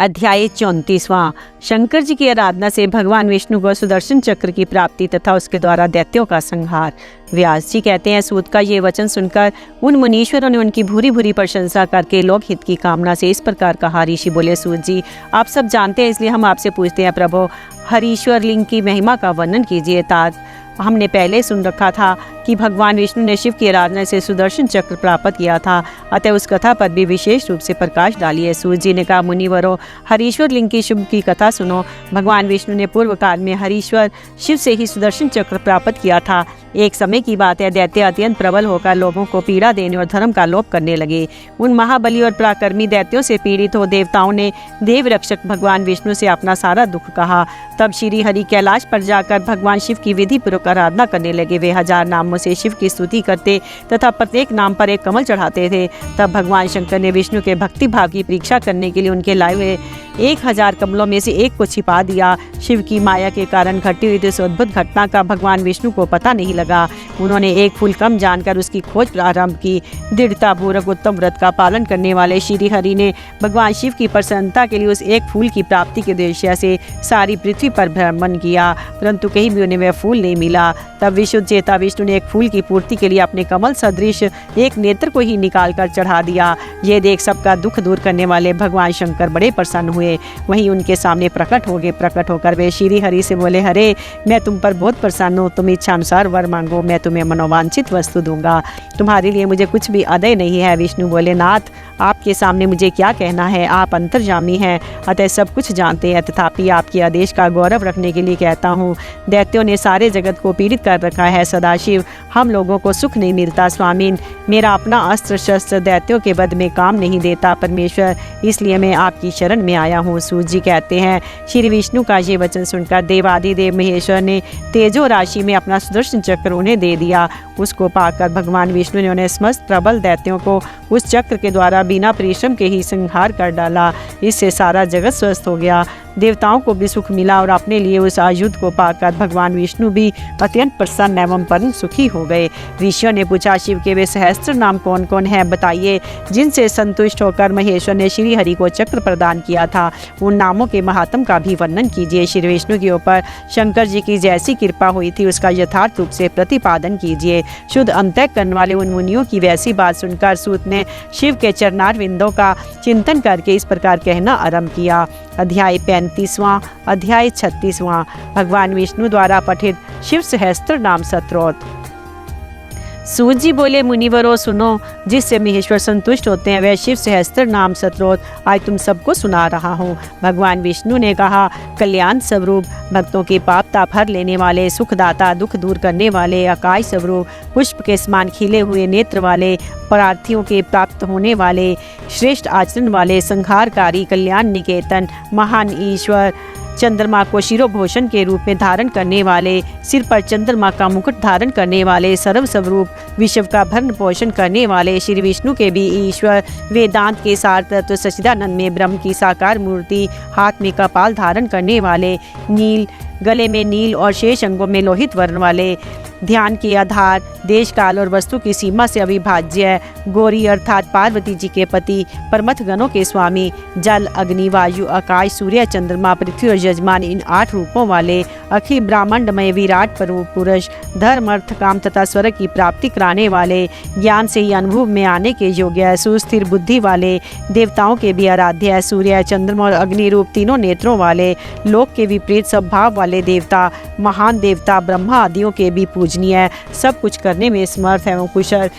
अध्याय 34वां। शंकर जी की आराधना से भगवान विष्णु को सुदर्शन चक्र की प्राप्ति तथा उसके द्वारा दैत्यों का संहार। व्यास जी कहते हैं, सूत का ये वचन सुनकर उन मुनीश्वरों ने उनकी भूरी भूरी प्रशंसा करके लोक हित की कामना से इस प्रकार कहा। ऋषि बोले, सूत जी आप सब जानते हैं, इसलिए हम आपसे पूछते हैं, प्रभु हरीश्वर लिंग की महिमा का वर्णन कीजिए। तात हमने पहले सुन रखा था कि भगवान विष्णु ने शिव की आराधना से सुदर्शन चक्र प्राप्त किया था, अतः उस कथा पर भी विशेष रूप से प्रकाश डालिए। सूर्य जी ने कहा, मुनिवरों हरीश्वर लिंग की शुभ की कथा सुनो। भगवान विष्णु ने पूर्व काल में हरीश्वर शिव से ही सुदर्शन चक्र प्राप्त किया था। एक समय की बात है, दैत्य अत्यंत प्रबल होकर लोगों को पीड़ा देने और धर्म का लोप करने लगे। उन महाबली और पराक्रमी दैत्यों से पीड़ित हो देवताओं ने देव रक्षक भगवान विष्णु से अपना सारा दुख कहा। तब श्री हरि कैलाश पर जाकर भगवान शिव की विधि पूर्वक आराधना करने लगे। वे 1000 नामों से शिव की स्तुति करते तथा प्रत्येक नाम पर एक कमल चढ़ाते थे। तब भगवान शंकर ने विष्णु के भक्ति भाव की परीक्षा करने के लिए उनके लाए हुए 1000 कमलों में से एक को छिपा दिया। शिव की माया के कारण घटी हुई इस अद्भुत घटना का भगवान विष्णु को पता नहीं लगा। उन्होंने एक फूल कम जानकर उसकी खोज प्रारंभ की। दृढ़ता पूर्वक उत्तम व्रत का पालन करने वाले श्री हरि ने भगवान शिव की प्रसन्नता के लिए उस एक फूल की प्राप्ति के उद्देश्य से सारी पृथ्वी पर भ्रमण किया, परंतु कहीं भी उन्हें वह फूल नहीं मिला। तब विशुद्ध चेता विष्णु ने एक फूल की पूर्ति के लिए अपने कमल सदृश एक नेत्र को ही निकाल कर चढ़ा दिया। ये देख सबका दुख दूर करने वाले भगवान शंकर बड़े प्रसन्न हुए। वहीं उनके सामने प्रकट हो गए। प्रकट होकर वे श्री हरि से बोले, हरे मैं तुम पर बहुत प्रसन्न हूँ, तुम इच्छा अनुसार वर मांगो, मैं तुम्हें मनोवांछित वस्तु दूंगा। तुम्हारे लिए मुझे कुछ भी अदय नहीं है। विष्णु बोले, नाथ आपके सामने मुझे क्या कहना है, आप अंतर्यामी हैं, अतः सब कुछ जानते हैं, तथापि आपके आदेश का गौरव रखने के लिए कहता हूँ। दैत्यों ने सारे जगत को पीड़ित कर रखा है, सदाशिव हम लोगों को सुख नहीं मिलता। स्वामीन मेरा अपना अस्त्र शस्त्र दैत्यों के वध में काम नहीं देता परमेश्वर, इसलिए मैं आपकी शरण में आया हूँ। सूर्य जी कहते हैं, श्री विष्णु का ये वचन सुनकर देवादिदेव महेश्वर ने तेजो राशि में अपना सुदर्शन चक्र उन्हें दे दिया। उसको पाकर भगवान विष्णु ने उन्हें समस्त प्रबल दैत्यों को उस चक्र के द्वारा बिना परिश्रम के ही संहार कर डाला। इससे सारा जगत स्वस्थ हो गया, देवताओं को भी सुख मिला और अपने लिए उस आयुध को पाकर भगवान विष्णु भी अत्यंत प्रसन्न एवं परम सुखी हो गए। ऋषियों ने पूछा, शिव के वे सहस्त्र नाम कौन कौन हैं, बताइए, जिनसे संतुष्ट होकर महेश्वर ने श्री हरि को चक्र प्रदान किया था। उन नामों के महात्म का भी वर्णन कीजिए। श्री विष्णु के ऊपर शंकर जी की जैसी कृपा हुई थी उसका यथार्थ रूप से प्रतिपादन कीजिए। शुद्ध अंतःकरण वाले उन मुनियों की वैसी बात सुनकर सूत ने शिव के चरणार विंदों का चिंतन करके इस प्रकार कहना आरंभ किया। अध्याय 35वां। अध्याय 36वां। भगवान विष्णु द्वारा पठित शिव सहस्त्र नाम स्तोत्र। सूत जी बोले, मुनिवरों सुनो, जिससे महेश्वर संतुष्ट होते हैं वह शिव सहस्त्र नाम स्तोत्र आज तुम सबको सुना रहा हूँ। भगवान विष्णु ने कहा, कल्याण स्वरूप, भक्तों के पाप ताप हर लेने वाले, सुखदाता, दुख दूर करने वाले, आकाश स्वरूप, पुष्प के समान खिले हुए नेत्र वाले, प्रार्थियों के प्राप्त होने वाले, श्रेष्ठ आचरण वाले, संहारकारी, कल्याण निकेतन, महान ईश्वर, चंद्रमा को शिरोभूषण के रूप में धारण करने वाले, सिर पर चंद्रमा का मुकुट धारण करने वाले, सर्व स्वरूप, विश्व का भरण पोषण करने वाले, श्री विष्णु के भी ईश्वर, वेदांत के सार तत्व सच्चिदानंद में ब्रह्म की साकार मूर्ति, हाथ में कपाल धारण करने वाले, नील, गले में नील और शेष अंगों में लोहित वर्ण वाले, ध्यान के आधार, देश काल और वस्तु की सीमा से अविभाज्य, गौरी अर्थात पार्वती जी के पति, परमथ गणों के स्वामी, जल, अग्नि, वायु, आकाश, सूर्य, चंद्रमा, पृथ्वी और यजमान, इन 8 रूपों वाले, अखिल ब्रह्मांडमय विराट पुरुष, धर्म, अर्थ, काम तथा स्वर्ग की प्राप्ति कराने वाले, ज्ञान से ही अनुभव में आने के योग्य, सुस्थिर बुद्धि वाले, देवताओं के भी आराध्य, सूर्य, चंद्रमा और अग्नि रूप तीनों नेत्रों वाले, लोक के विपरीत स्वभाव वाले देवता, महान देवता, ब्रह्मा आदियों के भी पूजनीय, सब कुछ करने में समर्थ एवं कुशल,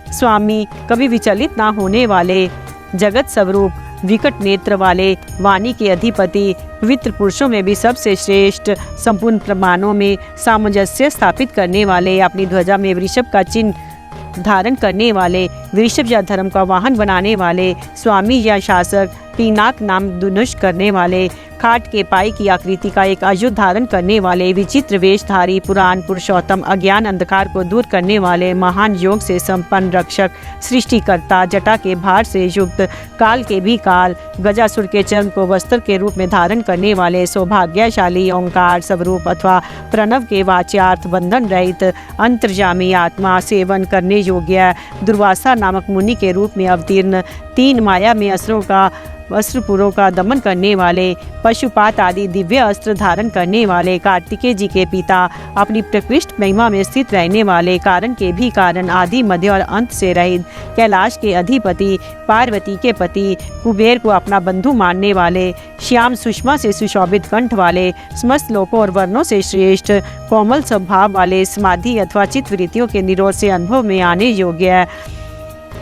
स्वामी, कभी विचलित ना होने वाले, जगत स्वरूप, विकट नेत्र वाले, वाणी के अधिपति, पवित्र पुरुषों में भी सबसे श्रेष्ठ, संपूर्ण प्रमाणों में सामंजस्य स्थापित करने वाले, अपनी ध्वजा में वृषभ का चिन्ह धारण करने वाले, वृषभ या धर्म का वाहन बनाने वाले, स्वामी या शासक, पीनाक नाम धनुष करने वाले, खाट के पाई की आकृति का एक आयुध धारण करने वाले, विचित्र वेशधारी, पुराण पुरुषोत्तम, अज्ञान अंधकार को दूर करने वाले, महान योग से संपन्न रक्षक, सृष्टिकर्ता, जटा के भार से युक्त, काल के भी काल, गजासुर के चर्म को वस्त्र के रूप में धारण करने वाले, सौभाग्यशाली, ओंकार स्वरूप अथवा प्रणव के वाच्यार्थ, बंधन रहित, अंतर्यामी आत्मा, सेवन करने योग्य, दुर्वासा नामक मुनि के रूप में अवतीर्ण, 3 माया में असुरों का अस्त्रपुरों का दमन करने वाले, पशुपात आदि दिव्य अस्त्र धारण करने वाले, कार्तिकेय जी के पिता, अपनी प्रकृष्ट महिमा में स्थित रहने वाले, कारण के भी कारण, आदि मध्य और अंत से रहित, कैलाश के अधिपति, पार्वती के पति, कुबेर को अपना बंधु मानने वाले, श्याम सुषमा से सुशोभित कंठ वाले, समस्त लोकों और वर्णों से श्रेष्ठ, कोमल स्वभाव वाले, समाधि अथवा चित्त वृत्तियों के निरोध से अनुभव में आने योग्य,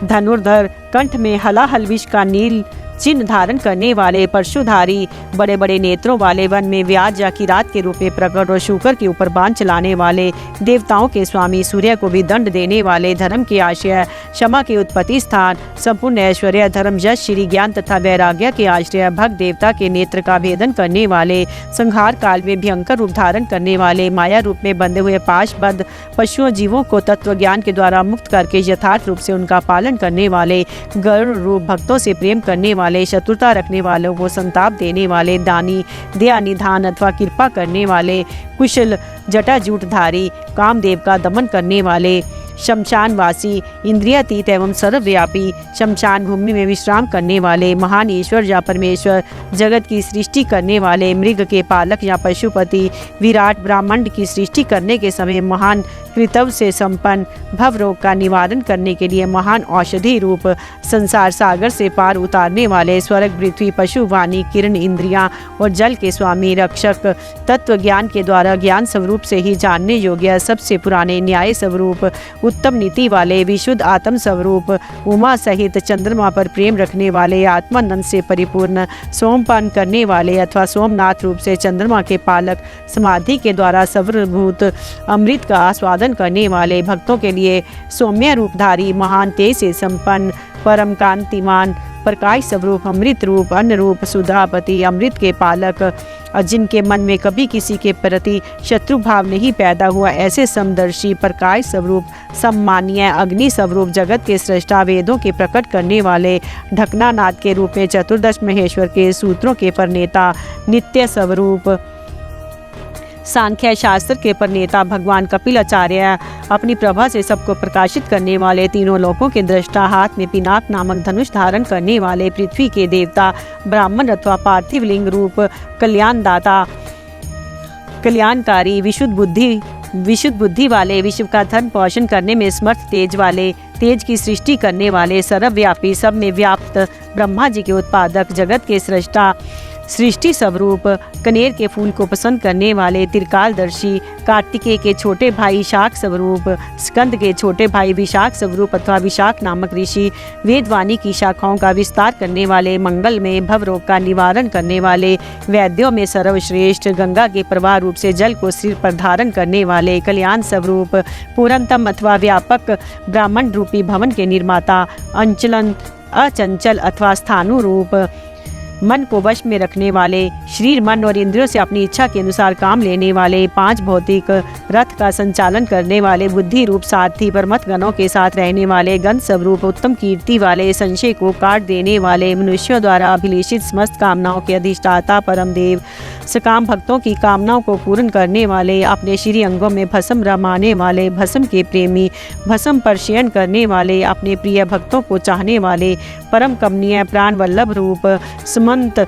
धनुर्धर, कंठ में हलाहल विष का नील चिन्ह धारण करने वाले, परशुधारी, बड़े बड़े नेत्रों वाले, वन में व्याज या किरात के रूप में प्रकट और शूकर के ऊपर बाण चलाने वाले, देवताओं के स्वामी, सूर्य को भी दंड देने वाले, धर्म के आश्रय, क्षमा के उत्पत्ति स्थान, संपूर्ण ऐश्वर्य, धर्म, यश, श्री ज्ञान तथा वैराग्य के आश्रय, भक्त देवता के नेत्र का भेदन करने वाले, संहार काल में भयंकर रूप धारण करने वाले, माया रूप में बंधे हुए पाशबद्ध पशुओं जीवों को तत्व ज्ञान के द्वारा मुक्त करके यथार्थ रूप से उनका पालन करने वाले, गरुड़ रूप भक्तों से प्रेम करने वाले, शत्रुता रखने वालों को संताप देने वाले, दानी, दया निधान अथवा कृपा करने वाले, कुशल, जटाजूटधारी, कामदेव का दमन करने वाले, शमशानवासी, इंद्रियातीत एवं सर्वव्यापी, शमशान भूमि में विश्राम करने वाले, महान ईश्वर या परमेश्वर, जगत की सृष्टि करने वाले, मृग के पालक या पशुपति, विराट ब्रह्मांड की सृष्टि करने के समय महान कृतव से संपन्न, भव रोग का निवारण करने के लिए महान औषधि रूप, संसार सागर से पार उतारने वाले, स्वर्ग, पृथ्वी, पशु, वाणी, किरण, इंद्रियां और जल के स्वामी, रक्षक, तत्व ज्ञान के द्वारा ज्ञान स्वरूप से ही जानने योग्य, सबसे पुराने न्याय स्वरूप, उत्तम नीति वाले, विशुद्ध आत्म स्वरूप, उमा सहित चंद्रमा पर प्रेम रखने वाले, आत्मानंद से परिपूर्ण, सोमपान करने वाले अथवा सोमनाथ रूप से चंद्रमा के पालक, समाधि के द्वारा सर्वभूत अमृत का आस्वादन करने वाले, भक्तों के लिए सौम्य रूपधारी, महान तेज से संपन्न, परम कांतिमान, प्रकाश स्वरूप, अमृत रूप, अन्न रूप, सुधापति, अमृत के पालक, जिनके मन में कभी किसी के प्रति शत्रु भाव नहीं पैदा हुआ, ऐसे समदर्शी, प्रकाश स्वरूप, सम्मानीय, अग्नि स्वरूप, जगत के सृष्टा, वेदों के प्रकट करने वाले, ढकनानाद के रूप में चतुर्दश महेश्वर के सूत्रों के प्रणेता, नित्य स्वरूप, सांख्य शास्त्र के प्रणेता, भगवान कपिल आचार्य, अपनी प्रभा से सबको प्रकाशित करने वाले, तीनों लोकों के दृष्टा, हाथ में पिनाक नामक धनुष धारण करने वाले, पृथ्वी के देवता, ब्राह्मण अथवा पार्थिव लिंग रूप, कल्याणदाता, कल्याणकारी, विशुद्ध बुद्धि वाले, विश्व का धन पोषण करने में समर्थ तेज वाले, तेज की सृष्टि करने वाले, सर्वव्यापी, सब में व्याप्त, ब्रह्मा जी के उत्पादक, जगत के सृष्टा, सृष्टि स्वरूप, कनेर के फूल को पसंद करने वाले, त्रिकालदर्शी, कार्तिकेय के छोटे भाई शाक स्वरूप, स्कंद के छोटे भाई विशाख स्वरूप अथवा विशाख नामक ऋषि, वेदवाणी की शाखाओं का विस्तार करने वाले, मंगल में भव रोग का निवारण करने वाले, वैद्यों में सर्वश्रेष्ठ, गंगा के प्रवाह रूप से जल को सिर पर धारण करने वाले, कल्याण स्वरूप, पूर्णतम अथवा व्यापक, ब्राह्मण रूपी भवन के निर्माता, अचंचल अथवा स्थाणु रूप, मन को वश में रखने वाले, शरीर, मन और इंद्रियों से अपनी इच्छा के अनुसार काम लेने वाले, 5 भौतिक रथ का संचालन करने वाले, बुद्धि रूप सारथी, परमत गणों के साथ रहने वाले, गंध स्वरूप, उत्तम कीर्ति वाले, संशय को काट देने वाले, मनुष्यों द्वारा अभिलेषित समस्त कामनाओं के अधिष्ठाता, परम देव, सकाम भक्तों की कामनाओं को पूर्ण करने वाले, अपने श्री अंगों में भस्म रमाने वाले, भस्म के प्रेमी, भस्म पर शयन करने वाले, अपने प्रिय भक्तों को चाहने वाले, परम कमनीय, प्राण वल्लभ रूप, सुमंत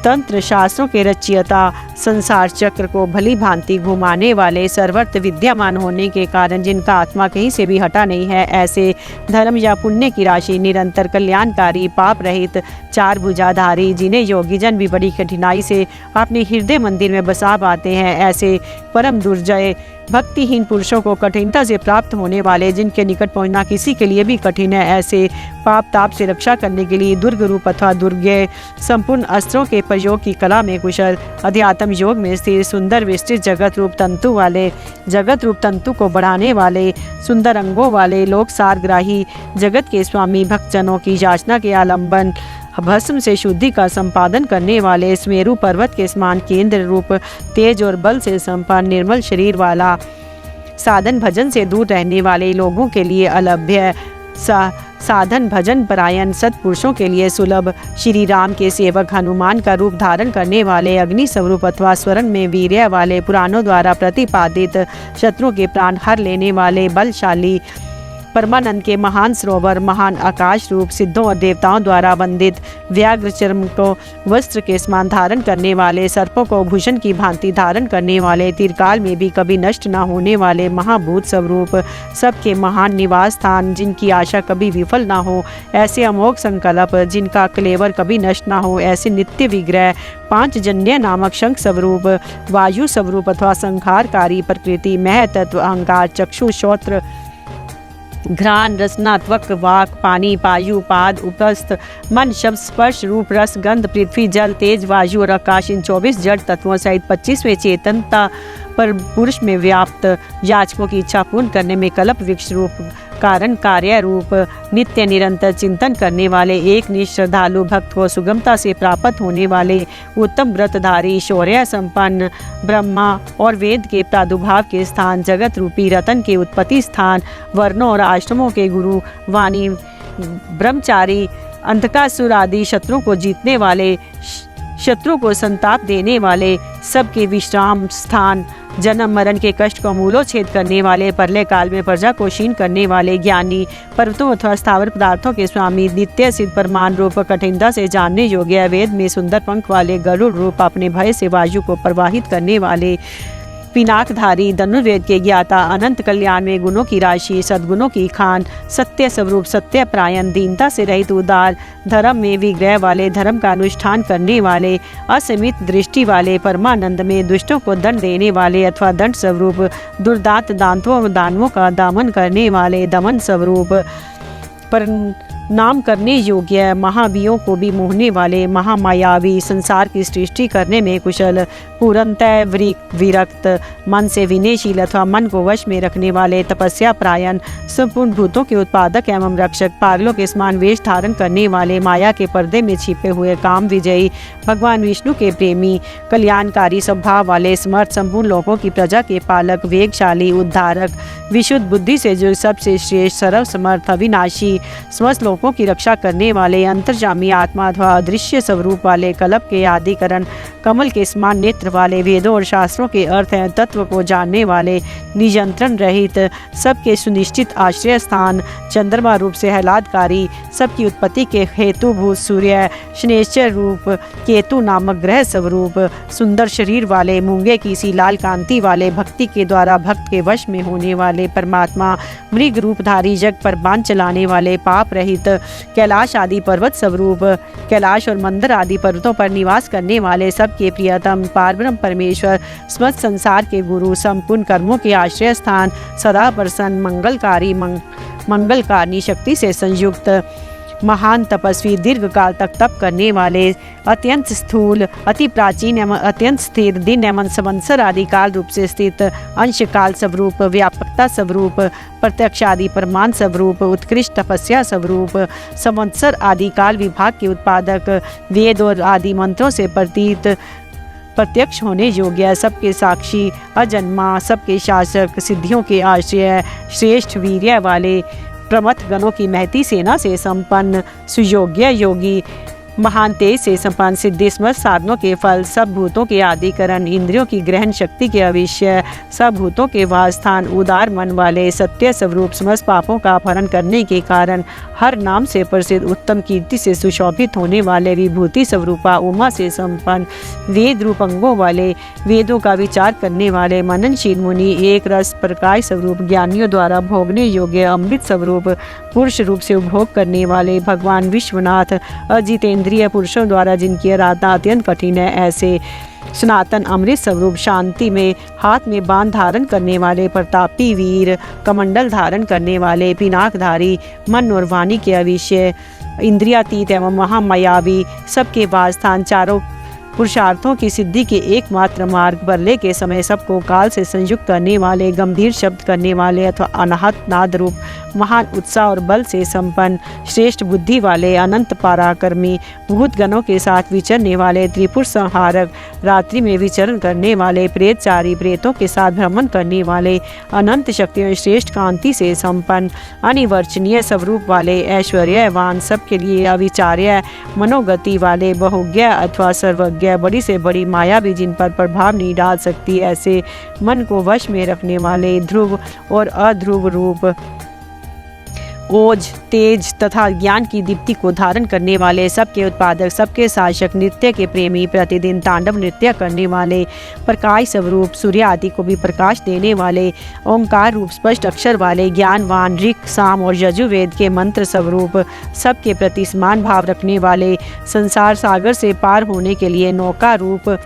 तंत्र शास्त्रों के रचयिता, संसार चक्र को भली भांति घुमाने वाले, सर्वत्र विद्यमान होने के कारण जिनका आत्मा कहीं से भी हटा नहीं है, ऐसे धर्म या पुण्य की राशि, निरंतर कल्याणकारी, पाप रहित, 4 भुजाधारी, जिन्हें योगी जन भी बड़ी कठिनाई से अपने हृदय मंदिर में बसा पाते हैं, ऐसे परम दुर्जय भक्तिहीन पुरुषों को कठिनता से प्राप्त होने वाले, जिनके निकट पहुंचना किसी के लिए भी कठिन है, ऐसे पाप ताप से रक्षा करने के लिए दुर्ग रूप अथवा दुर्गे, संपूर्ण अस्त्रों के प्रयोग की कला में कुशल, अध्यात्म योग में स्थिर, सुंदर विस्तृत जगत रूप तंतु वाले, जगत रूप तंतु को बढ़ाने वाले, सुंदर अंगों वाले, लोक सारग्राही, जगत के स्वामी, भक्तजनों की याचना के आलंबन, भस्म से शुद्धि का संपादन करने वाले, सुमेरु पर्वत के समान केंद्र रूप, तेज और बल से संपन्न, निर्मल शरीर वाला, साधन भजन से दूर रहने वाले लोगों के लिए अलभ्य, साधन भजन परायण सत्पुरुषों के लिए सुलभ, श्री राम के सेवक, हनुमान का रूप धारण करने वाले, अग्नि स्वरूप अथवा स्वर्ण में वीर्य वाले, पुराणों द्वारा प्रतिपादित, शत्रुओं के प्राण हर लेने वाले, बलशाली, परमानंद के महान सरोवर, महान आकाश रूप, सिद्धों और देवताओं द्वारा वंदित, व्याघ्र चर्म को वस्त्र के समान धारण करने वाले, सर्पों को भूषण की भांति धारण करने वाले, तीरकाल में भी कभी नष्ट न होने वाले महाभूत स्वरूप, सबके महान निवास स्थान, जिनकी आशा कभी विफल ना हो, ऐसे अमोघ संकल्प जिनका क्लेवर कभी नष्ट ना हो, ऐसे नित्य विग्रह, पांचजन्य नामक शंख स्वरूप, वायु स्वरूप अथवा संहारकारी प्रकृति, महतत्व, अहंकार, चक्षु, श्रोत्र, घ्राण, रसना, त्वक, वाक, पानी, पायु, पाद, उपस्थ, मन, शब्द, स्पर्श, रूप, रस, गंध, पृथ्वी, जल, तेज, वायु और आकाश, इन 24 जड़ तत्वों सहित 25वें चेतनता पर पुरुष में व्याप्त, याचकों की इच्छा पूर्ण करने में कल्प वृक्ष रूप, कारण कार्य रूप, नित्य निरंतर चिंतन करने वाले, एक निष्ठ श्रद्धालु भक्त को सुगमता से प्राप्त होने वाले, उत्तम व्रतधारी, शौर्य संपन्न, ब्रह्मा और वेद के प्रादुर्भाव के स्थान, जगत रूपी रतन के उत्पत्ति स्थान, वर्णों और आश्रमों के गुरु, वाणी, ब्रह्मचारी, अंधकासुर आदि शत्रुओं को जीतने वाले, शत्रु को संताप देने वाले, सबके विश्राम स्थान, जन्म मरण के कष्ट को मूलोच्छेद करने वाले, प्रलय काल में प्रजा को क्षीण करने वाले, ज्ञानी, पर्वतों अथवा स्थावर पदार्थों के स्वामी, नित्य सिद्ध प्रमाण रूप, कठिनता से जानने योग्य, वेद में सुंदर पंख वाले, गरुड़ रूप, अपने भय से वायु को प्रवाहित करने वाले, पिनाकधारी, धनुर्वेद के ज्ञाता, अनंत कल्याण में गुणों की राशि, सद्गुणों की खान, सत्य स्वरूप, सत्य प्रायण, दीनता से रहित, उदार, धर्म में विग्रह वाले, धर्म का अनुष्ठान करने वाले, असीमित दृष्टि वाले, परमानंद में दुष्टों को दंड देने वाले अथवा दंड स्वरूप, दुर्दांत, दांतों दानवों का दामन करने वाले, दमन स्वरूप, पर नाम करने योग्य, महावीयों को भी मोहने वाले, महामायावी, संसार की सृष्टि करने में कुशल, पूर्णतः विरक्त, मन से विनयशील अथवा मन को वश में रखने वाले, तपस्या प्रायण, संपूर्ण भूतों के उत्पादक एवं रक्षक, पागलों के समान वेश धारण करने वाले, माया के पर्दे में छिपे हुए, काम विजयी, भगवान विष्णु के प्रेमी, कल्याणकारी स्वभाव वाले, समर्थ, संपूर्ण लोगों की प्रजा के पालक, वेगशाली, उद्धारक, विशुद्ध बुद्धि से जो सबसे श्रेष्ठ, सर्व समर्थ, अविनाशी, समस्त लोगों की रक्षा करने वाले, अंतर्जामी आत्मा अथवा अदृश्य स्वरूप वाले, कल्प के आदिकरण, कमल के समान नेत्र वाले, वेदों और शास्त्रों के अर्थ एवं तत्व को जानने वाले, नियंत्रण रहित, सबके सुनिश्चित आश्रय स्थान, चंद्रमा रूप से आह्लादकारी, सबकी उत्पत्ति के हेतुभूत सूर्य, शनेश्चर रूप, केतु नामक ग्रह स्वरूप, सुंदर शरीर वाले, मूंगे की सी लाल कांति वाले, भक्ति के द्वारा भक्त के वश में होने वाले, परमात्मा, मृग रूपधारी, जग पर बाण चलाने वाले, पाप रहित, कैलाश आदि पर्वत स्वरूप, कैलाश और मंदिर आदि पर्वतों पर निवास करने वाले, सबके प्रियतम, पारब्रह्म परमेश्वर, समस्त संसार के गुरु, संपूर्ण कर्मों के आश्रय स्थान, सदा प्रसन्न, मंगलकारी, मंगलकारणी शक्ति से संयुक्त, महान तपस्वी, दीर्घ काल तक तप करने वाले, अत्यंत स्थूल, अति प्राचीन एवं अत्यंत स्थिर, दिन एवं संवत्सर आदि काल रूप से स्थित, अंश काल स्वरूप, व्यापकता स्वरूप, प्रत्यक्ष आदि प्रमाण स्वरूप, उत्कृष्ट तपस्या स्वरूप, संवत्सर आदि काल विभाग के उत्पादक, वेद और आदि मंत्रों से प्रत्यक्ष होने योग्य, सबके साक्षी, अजन्मा, सबके शासक, सिद्धियों के आश्रय, श्रेष्ठ वीर्य वाले, प्रमथ गणों की महती सेना से संपन्न, सुयोग्य योगी, महान तेज से संपन्न, सिद्धि समस्त साधनों के फल, सब भूतों के आदिकरण, इंद्रियों की ग्रहण शक्ति के अविष्य, सब भूतों के वासस्थान, उदार मन वाले, सत्य स्वरूप, समस्त पापों का अपहरण करने के कारण, हर नाम से प्रसिद्ध, उत्तम कीर्ति से सुशोभित होने वाले, विभूति स्वरूपा, उमा से संपन्न, वेद रूप अंगों वाले, वेदों का विचार करने वाले, मननशील मुनि, एक रस प्रकाश स्वरूप, ज्ञानियों द्वारा भोगने योग्य, अमृत स्वरूप, पुरुष रूप से उपभोग करने वाले, भगवान विश्वनाथ, अजितेंद्रिय पुरुषों द्वारा जिनकी आराधना अत्यंत कठिन है, ऐसे सनातन अमृत स्वरूप, शांति में हाथ में बाण धारण करने वाले, प्रतापी वीर, कमंडल धारण करने वाले, पिनाकधारी, मन और वाणी के अविषय, इंद्रियातीत एवं महामायावी, सबके वासस्थान, चारों पुरुषार्थों की सिद्धि के एकमात्र मार्ग, बरले के समय सबको काल से संयुक्त करने वाले, गंभीर शब्द करने वाले अथवा अनाहत नाद रूप, महान उत्साह और बल से संपन्न, श्रेष्ठ बुद्धि वाले, अनंत पराक्रमी, भूत गणों के साथ विचरने वाले, त्रिपुर संहारक, रात्रि में विचरण करने वाले, प्रेतचारी, प्रेतों के साथ भ्रमण करने वाले, अनंत शक्तियों श्रेष्ठ कांति से संपन्न, अनिवर्चनीय स्वरूप वाले, ऐश्वर्यवान, सबके लिए अविचार्य मनोगति वाले, बहुज्ञ अथवा सर्वज्ञ, बड़ी से बड़ी माया भी जिन पर प्रभाव नहीं डाल सकती, ऐसे मन को वश में रखने वाले, ध्रुव और अध्रुव रूप, ओज, तेज तथा ज्ञान की दीप्ति को धारण करने वाले, सबके उत्पादक, सबके शासक, नृत्य के प्रेमी, प्रतिदिन तांडव नृत्य करने वाले, प्रकाश स्वरूप, सूर्य आदि को भी प्रकाश देने वाले, ओंकार रूप स्पष्ट अक्षर वाले, ज्ञानवान, ऋक, साम और यजुर्वेद के मंत्र स्वरूप, सबके प्रति समान भाव रखने वाले, संसार सागर से पार होने के लिए नौका रूप,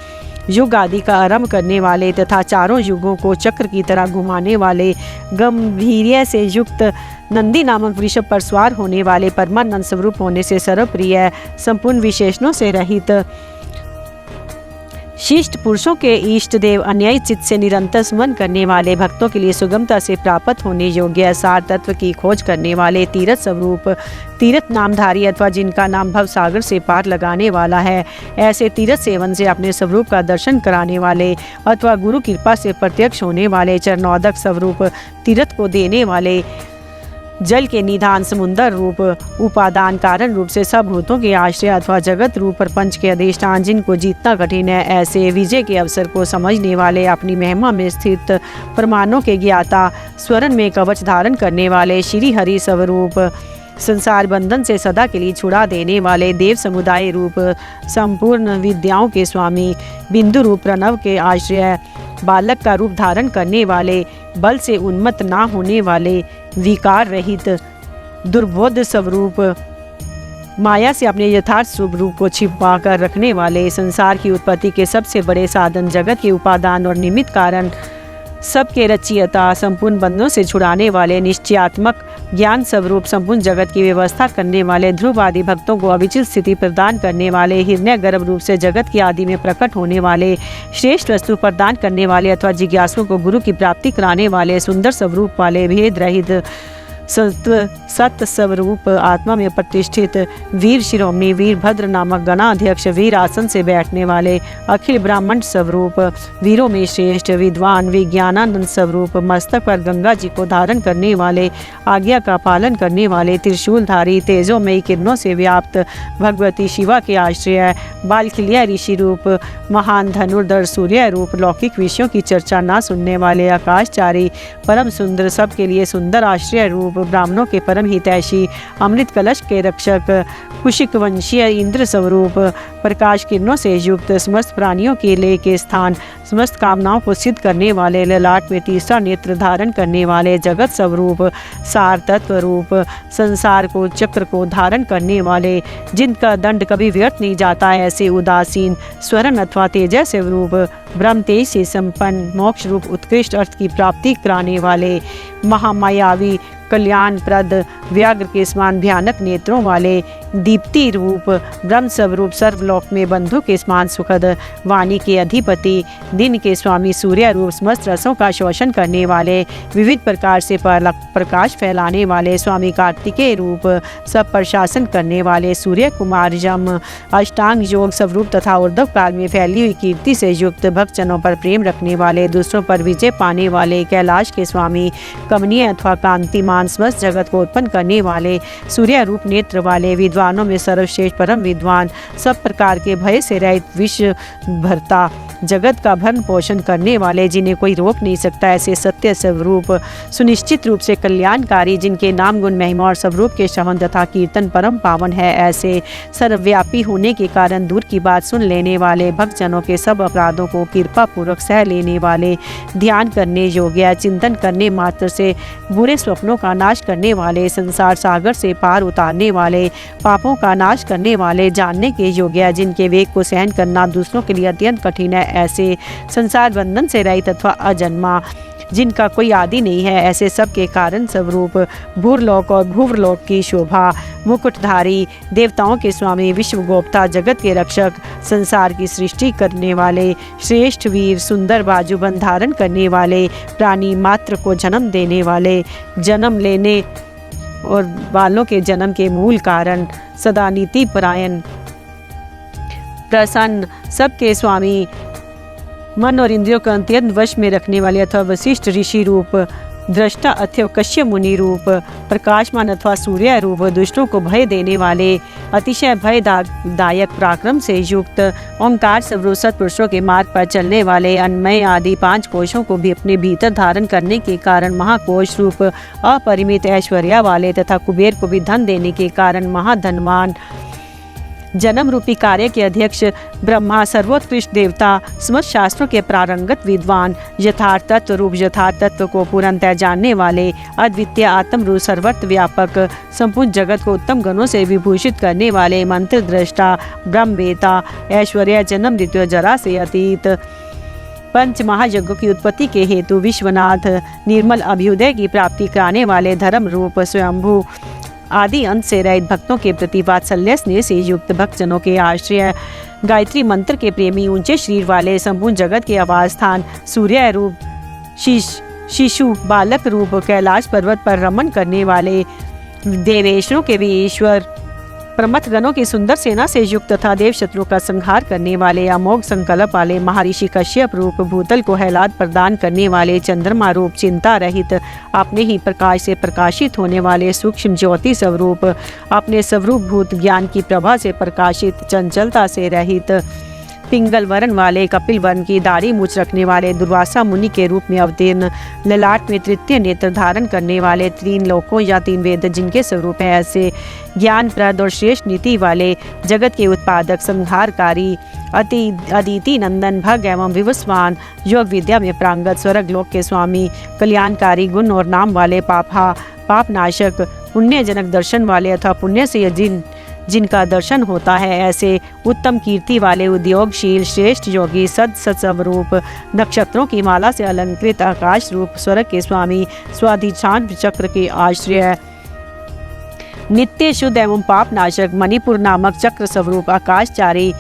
युग आदि का आरंभ करने वाले तथा चारों युगों को चक्र की तरह घुमाने वाले, गंभीर्य से युक्त नंदी नामक वृषभ पर सवार होने वाले, परमानंद स्वरूप होने से सर्वप्रिय, संपूर्ण विशेषणों से रहित, शिष्ट पुरुषों के इष्ट देव, अन्यायी चित्त से निरंतर स्मरण करने वाले, भक्तों के लिए सुगमता से प्राप्त होने योग्य, सार तत्व की खोज करने वाले, तीर्थ स्वरूप, तीर्थ नामधारी अथवा जिनका नाम भव सागर से पार लगाने वाला है, ऐसे तीर्थ सेवन से अपने स्वरूप का दर्शन कराने वाले अथवा गुरु कृपा से प्रत्यक्ष होने वाले, चरणोदक स्वरूप, तीर्थ को देने वाले, जल के निधान, समुद्र रूप, उपादान कारण रूप से सब भूतों के आश्रय अथवा जगत रूप प्रपंच के अधिष्ठान, जिनको जीतना कठिन है, ऐसे विजय के अवसर को समझने वाले, अपनी महिमा में स्थित प्रमाणों के ज्ञाता, स्वरण में कवच धारण करने वाले, श्री हरि स्वरूप, संसार बंधन से सदा के लिए छुड़ा देने वाले, देव समुदाय रूप, संपूर्ण विद्याओं के स्वामी, बिंदु रूप प्रणव के आश्रय, बालक का रूप धारण करने वाले, बल से उन्मत्त ना होने वाले, विकार रहित, दुर्बोध स्वरूप, माया से अपने यथार्थ स्वरूप को छिपा कर रखने वाले, संसार की उत्पत्ति के सबसे बड़े साधन, जगत के उपादान और निमित्त कारण, सबके रचयिता, संपूर्ण बंधनों से छुड़ाने वाले, निश्चयात्मक ज्ञान स्वरूप, संपूर्ण जगत की व्यवस्था करने वाले, ध्रुव आदि भक्तों को अविचल स्थिति प्रदान करने वाले, हिरण्य गर्भ रूप से जगत की आदि में प्रकट होने वाले, श्रेष्ठ वस्तु प्रदान करने वाले अथवा जिज्ञासुओं को गुरु की प्राप्ति कराने वाले, सुंदर स्वरूप वाले, भेद रहित, सत्य स्वरूप, आत्मा में प्रतिष्ठित, वीर शिरोमणि, वीरभद्र नामक गणाध्यक्ष, वीर आसन से बैठने वाले, अखिल ब्राह्मण स्वरूप, वीरों में श्रेष्ठ, विद्वान, विज्ञानानंद स्वरूप, मस्तक पर गंगा जी को धारण करने वाले, आज्ञा का पालन करने वाले, त्रिशूलधारी, तेजोमयी किरणों से व्याप्त, भगवती शिवा के आश्रय, बालखिलिया ऋषि रूप, महान धनुर्धर सूर्य रूप, लौकिक विषयों की चर्चा ना सुनने वाले, आकाशचारी, परम सुंदर, सबके लिए सुंदर आश्रय रूप, ब्राह्मणों के परम हितैषी, अमृत कलश के रक्षक, कुशिक वंशीय इंद्र स्वरूप, प्रकाश किरणों से युक्त, समस्त प्राणियों के लय के स्थान, समस्त कामनाओं को सिद्ध करने वाले, ललाट में तीसरा नेत्र धारण करने वाले, जगत स्वरूप, सार तत्व रूप, संसार को चक्र को धारण करने वाले, जिनका दंड कभी व्यर्थ नहीं जाता, ऐसे उदासीन, स्वरण अथवा तेजस स्वरूप, ब्रह्म तेज से संपन्न, मोक्ष रूप उत्कृष्ट अर्थ की प्राप्ति कराने वाले, महामायावी, कल्याणप्रद, व्याघ्र के समान भयानक नेत्रों वाले, दीप्ति रूप, ब्रह्म स्वरूप, सर्वलोक में बंधु के समान सुखद, वाणी के अधिपति, दिन के स्वामी, सूर्य रूप, समस्त रसों का शोषण करने वाले, विविध प्रकार से प्रकाश फैलाने वाले, स्वामी कार्तिकेय रूप, सब पर शासन करने वाले, सूर्य कुमार यम, अष्टांग योग स्वरूप तथा ऊर्ध्व काल में फैली हुई कीर्ति से युक्त, भक्तजनों पर प्रेम रखने वाले, दूसरों पर विजय पाने वाले, कैलाश के स्वामी, कमनीय अथवा कांतिमान, समस्त जगत को उत्पन्न करने वाले, सूर्य रूप नेत्र वाले, विद्वानों में सर्वश्रेष्ठ परम विद्वान, सब प्रकार के भय से रहित, विश्व भरता, जगत का भरण पोषण करने वाले, जिन्हें कोई रोक नहीं सकता, ऐसे सत्य स्वरूप, सुनिश्चित रूप से कल्याणकारी, जिनके नाम गुण महिमा और स्वरूप के श्रवण तथा कीर्तन परम पावन है, ऐसे सर्वव्यापी होने के कारण दूर की बात सुन लेने वाले, भक्तजनों के सब अपराधों को कृपा पूर्वक सह लेने वाले, ध्यान करने योग्य, चिंतन करने मात्र से बुरे स्वप्नों का नाश करने वाले, संसार सागर से पार उतारने वाले, पापों का नाश करने वाले, जानने के योग्य, जिनके वेग को सहन करना दूसरों के लिए अत्यंत कठिन है, ऐसे संसार बंधन से रहित अथवा अजन्मा, जिनका कोई आदि नहीं है, ऐसे सब के कारण स्वरूप, भूरलोक और भूवरलोक की शोभा, मुकुटधारी, देवताओं के स्वामी, विश्वगोप्ता, जगत के रक्षक, संसार की सृष्टि करने वाले, श्रेष्ठ वीर, सुंदर बाजूबंद धारण करने वाले, प्राणी मात्र को जन्म देने वाले, जन्म लेने और बालों के जन्म के मूल कारण, सदा नीति परायण, प्रसन्न, सबके स्वामी, मन और इंद्रियों को अत्यंत वश में रखने वाले अथवा वशिष्ठ ऋषि रूप, दृष्टा अथवा कश्यप मुनि रूप, प्रकाशमान अथवा सूर्य रूप, दुष्टों को भय देने वाले अतिशय भयदायक पराक्रम से युक्त ओंकार स्वरूप सत्पुरुषों के मार्ग पर चलने वाले अन्मय आदि 5 कोशों को भी अपने भीतर धारण करने के कारण महाकोश रूप अपरिमित ऐश्वर्य वाले तथा कुबेर को भी धन देने के कारण महाधनवान, जन्म रूपी कार्य के अध्यक्ष ब्रह्मा, सर्वोत्कृष्ट देवता, समस्त शास्त्रों के प्रारंगत विद्वान, यथार्थ तत्व रूप यथार्थ तत्व को पूर्णतः जानने वाले, अद्वितीय आत्म रूप सर्वत्र व्यापक, संपूर्ण जगत को उत्तम गुणों से विभूषित करने वाले, मंत्र दृष्टा, ब्रह्मवेता, ऐश्वर्य, जन्म मृत्यु जरा से अतीत, पंच महायज्ञों की उत्पत्ति के हेतु विश्वनाथ, निर्मल अभ्युदय की प्राप्ति कराने वाले, धर्म रूप स्वयंभू, आदि अंत से रहित, भक्तों के प्रति वात्सल्य स्नेह से युक्त, भक्तजनों के आश्रय, गायत्री मंत्र के प्रेमी, ऊंचे शरीर वाले, संपूर्ण जगत के आवास स्थान, सूर्य रूप, शिशु बालक रूप, कैलाश पर्वत पर रमन करने वाले, देवेशों के भी ईश्वर, प्रमथ गणों की सुंदर सेना से युक्त तथा देव शत्रुओं का संहार करने वाले, अमोघ संकल्प वाले, महर्षि कश्यप रूप, भूतल को हैलाद प्रदान करने वाले, चंद्रमा रूप, चिंता रहित, अपने ही प्रकाश से प्रकाशित होने वाले, सूक्ष्म ज्योति स्वरूप, अपने स्वरूप भूत ज्ञान की प्रभा से प्रकाशित, चंचलता से रहित, पिंगल वर्ण वाले, कपिल वर्ण की दाढ़ी मूछ रखने वाले, दुर्वासा मुनि के रूप में अवतीर्ण, ललाट में तृतीय नेत्र धारण करने वाले, 3 लोकों या 3 वेद जिनके स्वरूप है ऐसे, ज्ञानप्रद और श्रेष्ठ नीति वाले, जगत के उत्पादक, संहारकारी, अदिति नंदन, भग एवं विवस्वान, योग विद्या में प्रांगत, स्वर्ग लोक के स्वामी, कल्याणकारी गुण और नाम वाले, पापनाशक, पुण्यजनक दर्शन वाले अथवा पुण्य से जिनका दर्शन होता है ऐसे, उत्तम कीर्ति वाले, उद्योगशील, श्रेष्ठ योगी, सत्स्वरूप, नक्षत्रों की माला से अलंकृत, आकाश रूप, स्वर्ग के स्वामी, स्वाधिष्ठान चक्र के आश्रय, नित्य शुद्ध एवं पापनाशक, मणिपुर नामक चक्र स्वरूप, आकाशचारी,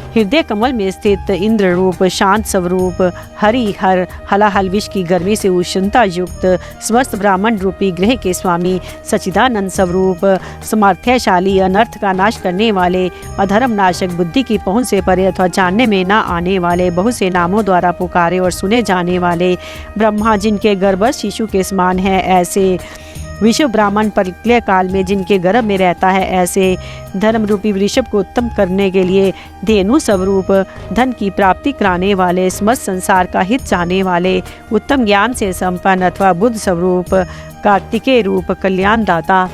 हृदय कमल में स्थित, इंद्र रूप, शांत स्वरूप, हरिहर, हलाहल विष की गर्मी से उष्णता युक्त, स्वस्थ ब्राह्मण रूपी ग्रह के स्वामी, सच्चिदानंद स्वरूप, सामर्थ्यशाली, अनर्थ का नाश करने वाले, अधर्म नाशक, बुद्धि की पहुंच से परे अथवा जानने में न आने वाले, बहुत से नामों द्वारा पुकारे और सुने जाने वाले, ब्रह्मा जिनके गर्भ शिशु के समान है ऐसे, विश्व ब्राह्मण प्रलय काल में जिनके गर्भ में रहता है ऐसे, धर्म रूपी वृषभ को उत्तम करने के लिए धेनु स्वरूप, धन की प्राप्ति कराने वाले, समस्त संसार का हित चाहने वाले, उत्तम ज्ञान से संपन्न अथवा बुद्ध स्वरूप, कार्तिकेय रूप, कल्याणदाता,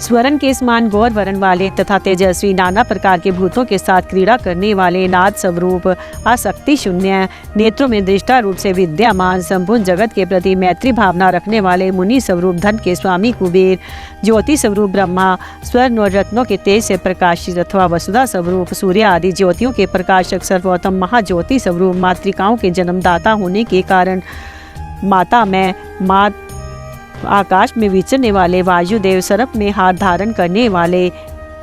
स्वर्ण के समान गौर वर्ण वाले तथा तेजस्वी, नाना प्रकार के भूतों के साथ क्रीड़ा करने वाले, नाद स्वरूप, आसक्ति शून्य, नेत्रों में दृष्टा रूप से विद्यमान, संपूर्ण जगत के प्रति मैत्री भावना रखने वाले, मुनि स्वरूप, धन के स्वामी कुबेर, ज्योति स्वरूप ब्रह्मा, स्वर्ण और रत्नों के तेज से प्रकाशित अथवा वसुधा स्वरूप, सूर्य आदि ज्योतियों के प्रकाशक, सर्वोत्तम महाज्योति स्वरूप, मातृकाओं के जन्मदाता होने के कारण माता में मात, आकाश में विचरने वाले वायुदेव, सर्प में हाथ धारण करने वाले,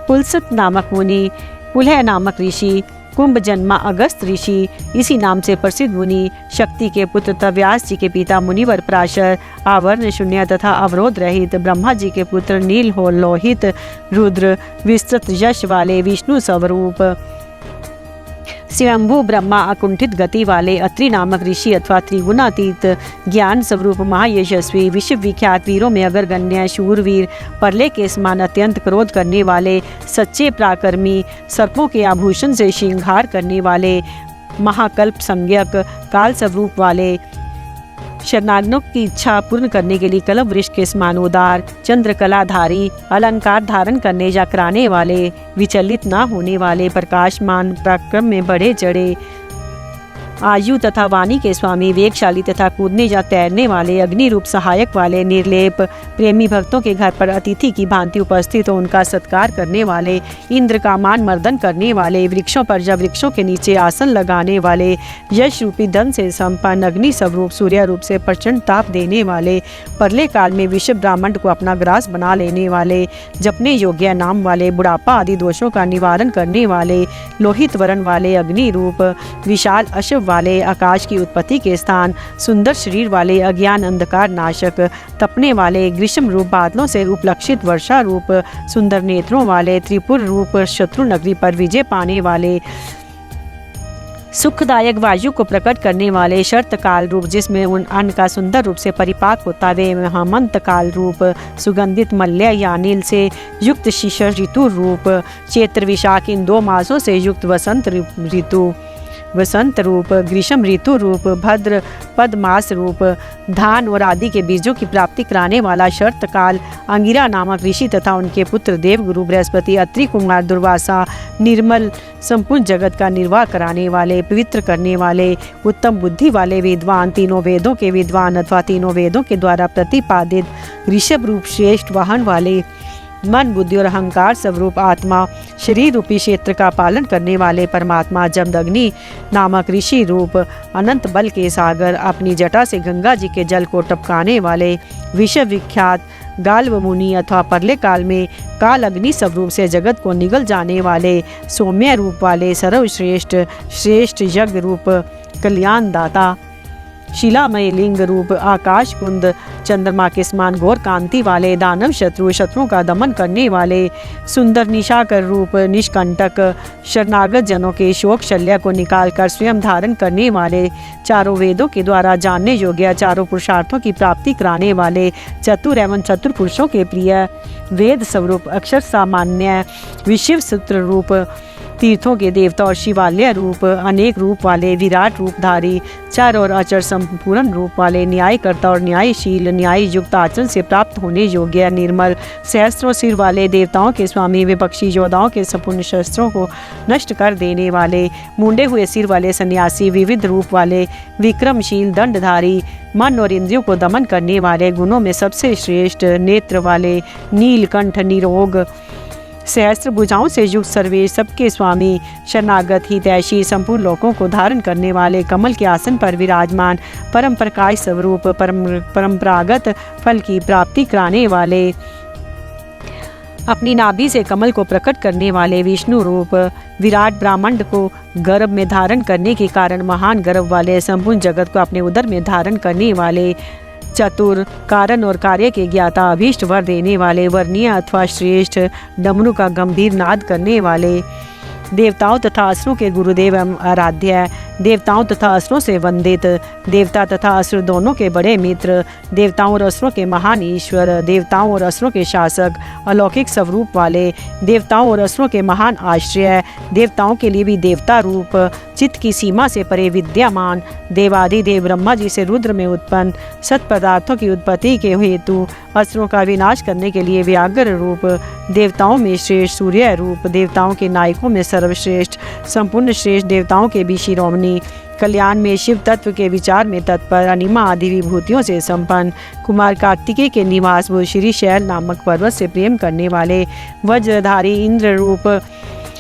पुलसत नामक मुनि, पुलह नामक ऋषि, कुंभ जन्मा अगस्त ऋषि, इसी नाम से प्रसिद्ध मुनि, शक्ति के पुत्र तथा व्यास जी के पिता मुनिवर पराशर, आवरण शून्य तथा अवरोध रहित, ब्रह्मा जी के पुत्र नील हो लोहित, रुद्र, विस्तृत यश वाले, विष्णु स्वरूप, स्वयंभू ब्रह्मा, अकुंठित गति वाले, अत्रि नामक ऋषि अथवा त्रिगुणातीत, ज्ञान स्वरूप, महायशस्वी, विश्व विख्यात वीरों में अग्रगण्य, शूरवीर, परले के समान अत्यंत क्रोध करने वाले, सच्चे पराक्रमी, सर्पों के आभूषण से श्रृंगार करने वाले, महाकल्प संज्ञक, काल स्वरूप वाले, शरणागतों की इच्छा पूर्ण करने के लिए कलम वृक्ष के समान उदार, चंद्रकलाधारी, अलंकार धारण करने या कराने वाले, विचलित न होने वाले, प्रकाशमान, पराक्रम में बढ़े चढ़े, आयु तथा वाणी के स्वामी, वेगशाली तथा कूदने या तैरने वाले, अग्नि रूप सहायक वाले, निर्लेप, प्रेमी भक्तों के घर पर अतिथि की भांति उपस्थित हो उनका सत्कार करने वाले, इंद्र का मान मर्दन करने वाले, वृक्षों पर या वृक्षों के नीचे आसन लगाने वाले, यश रूपी धन से संपन्न, अग्नि स्वरूप, सूर्य रूप से प्रचंड ताप देने वाले, परले काल में विश्व ब्राह्मण को अपना ग्रास बना लेने वाले, जपने योग्य नाम वाले, बुढ़ापा आदि दोषों का निवारण करने वाले, लोहित वर्ण वाले, अग्नि रूप, विशाल अश्व वाले, आकाश की उत्पत्ति के स्थान, सुंदर शरीर वाले, अज्ञान अंधकार नाशक, तपने वाले, ग्रीष्म रूप, बादलों से उपलक्षित वर्षा रूप, सुंदर नेत्रों वाले, त्रिपुर रूप, शत्रु नगरी पर विजय पाने वाले, सुखदायक वायु को प्रकट करने वाले शरत काल रूप, जिसमें उन अन्न का सुंदर रूप से परिपाक होता वे हेमंत काल रूप, सुगंधित मल्य या नील से युक्त शिशिर ऋतु रूप, चैत्र विशाख इन 2 मासों से युक्त वसंत रूप, ग्रीष्म ऋतु रूप, भद्र पद मास रूप, धान और आदि के बीजों की प्राप्ति कराने वाला शरत काल, अंगिरा नामक ऋषि तथा उनके पुत्र देवगुरु बृहस्पति, अत्रि कुमार दुर्वासा, निर्मल संपूर्ण जगत का निर्वाह कराने वाले, पवित्र करने वाले, उत्तम बुद्धि वाले विद्वान, तीनों वेदों के विद्वान अथवा तीनों वेदों के द्वारा प्रतिपादित ऋषभ रूप, श्रेष्ठ वाहन वाले, मन बुद्धि और अहंकार स्वरूप आत्मा, शरीर रूपी क्षेत्र का पालन करने वाले परमात्मा, जमदग्नि नामक ऋषि रूप, अनंत बल के सागर, अपनी जटा से गंगा जी के जल को टपकाने वाले, विश्व विख्यात गाल्व मुनि अथवा परले काल में काल अग्नि स्वरूप से जगत को निगल जाने वाले, सौम्य रूप वाले, सर्वश्रेष्ठ यज्ञ रूप, कल्याण दाता, शिलामय लिंग रूप, आकाश कुंद चंद्रमा के समान घोर कांति वाले, दानव शत्रुओं का दमन करने वाले, सुंदर निशाकर रूप, निष्कंटक, शरणागत जनों के शोक शल्य को निकालकर स्वयं धारण करने वाले, चारों वेदों के द्वारा जानने योग्य, चारों पुरुषार्थों की प्राप्ति कराने वाले, चतुर एवं चतुर पुरुषों के प्रिय, वेद स्वरूप, अक्षर सामान्य, विशिव सूत्र रूप, तीर्थों के देवता और शिवालय रूप, अनेक रूप वाले, विराट रूपधारी, चर और अचर संपूर्ण रूप वाले, न्यायकर्ता और न्यायशील, न्याय युक्त आचरण से प्राप्त होने योग्य, निर्मल, सहस्त्रों सिर वाले, देवताओं के स्वामी, विपक्षी योद्धाओं के संपूर्ण शस्त्रों को नष्ट कर देने वाले, मुंडे हुए सिर वाले सन्यासी, विविध रूप वाले, विक्रमशील, दंडधारी, मन और इंद्रियों को दमन करने वाले, गुणों में सबसे श्रेष्ठ, नेत्र वाले, नीलकंठ, निरोग, सहस्त्र भुजाओं से युक्त सर्वेश, सबके स्वामी, शरणागत, हितैषी, संपूर्ण लोकों को धारण करने वाले, कमल के आसन पर विराजमान, परम प्रकाश स्वरूप, परंपरागत फल की प्राप्ति कराने वाले, अपनी नाभि से कमल को प्रकट करने वाले, विष्णु रूप, विराट ब्रह्मांड को गर्भ में धारण करने के कारण महान गर्भ वाले, संपूर्ण जगत को अपने उदर में धारण करने वाले, चतुर, कारण और कार्य के ज्ञाता, अभीष्ट वर देने वाले, वर्णीय अथवा श्रेष्ठ, डमरू का गंभीर नाद करने वाले, देवताओं तथा असुरों के गुरुदेव एवं आराध्य, देवताओं तथा असुरों से वंदित, देवता तथा असुर दोनों के बड़े मित्र, देवताओं और असुरों के महान ईश्वर, देवताओं और असुरों के शासक, अलौकिक स्वरूप वाले, देवताओं और असुरों के महान आश्रय, देवताओं के लिए भी देवता रूप, चित्त की सीमा से परे विद्यमान, देवाधिदेव ब्रह्मा जी से रुद्र में उत्पन्न, सत पदार्थों की उत्पत्ति के हेतु असुरों का विनाश करने के लिए व्याघ्र रूप, देवताओं में श्रेष्ठ सूर्य रूप, देवताओं के नायकों में सर्वश्रेष्ठ, संपूर्ण श्रेष्ठ, देवताओं के भी शिरोमणि, कल्याण में शिव तत्व के विचार में तत्पर, अनिमा आदि विभूतियों से संपन्न, कुमार कार्तिकेय के निवास भूत श्री शैल नामक पर्वत से प्रेम करने वाले, वज्रधारी, इंद्र रूप,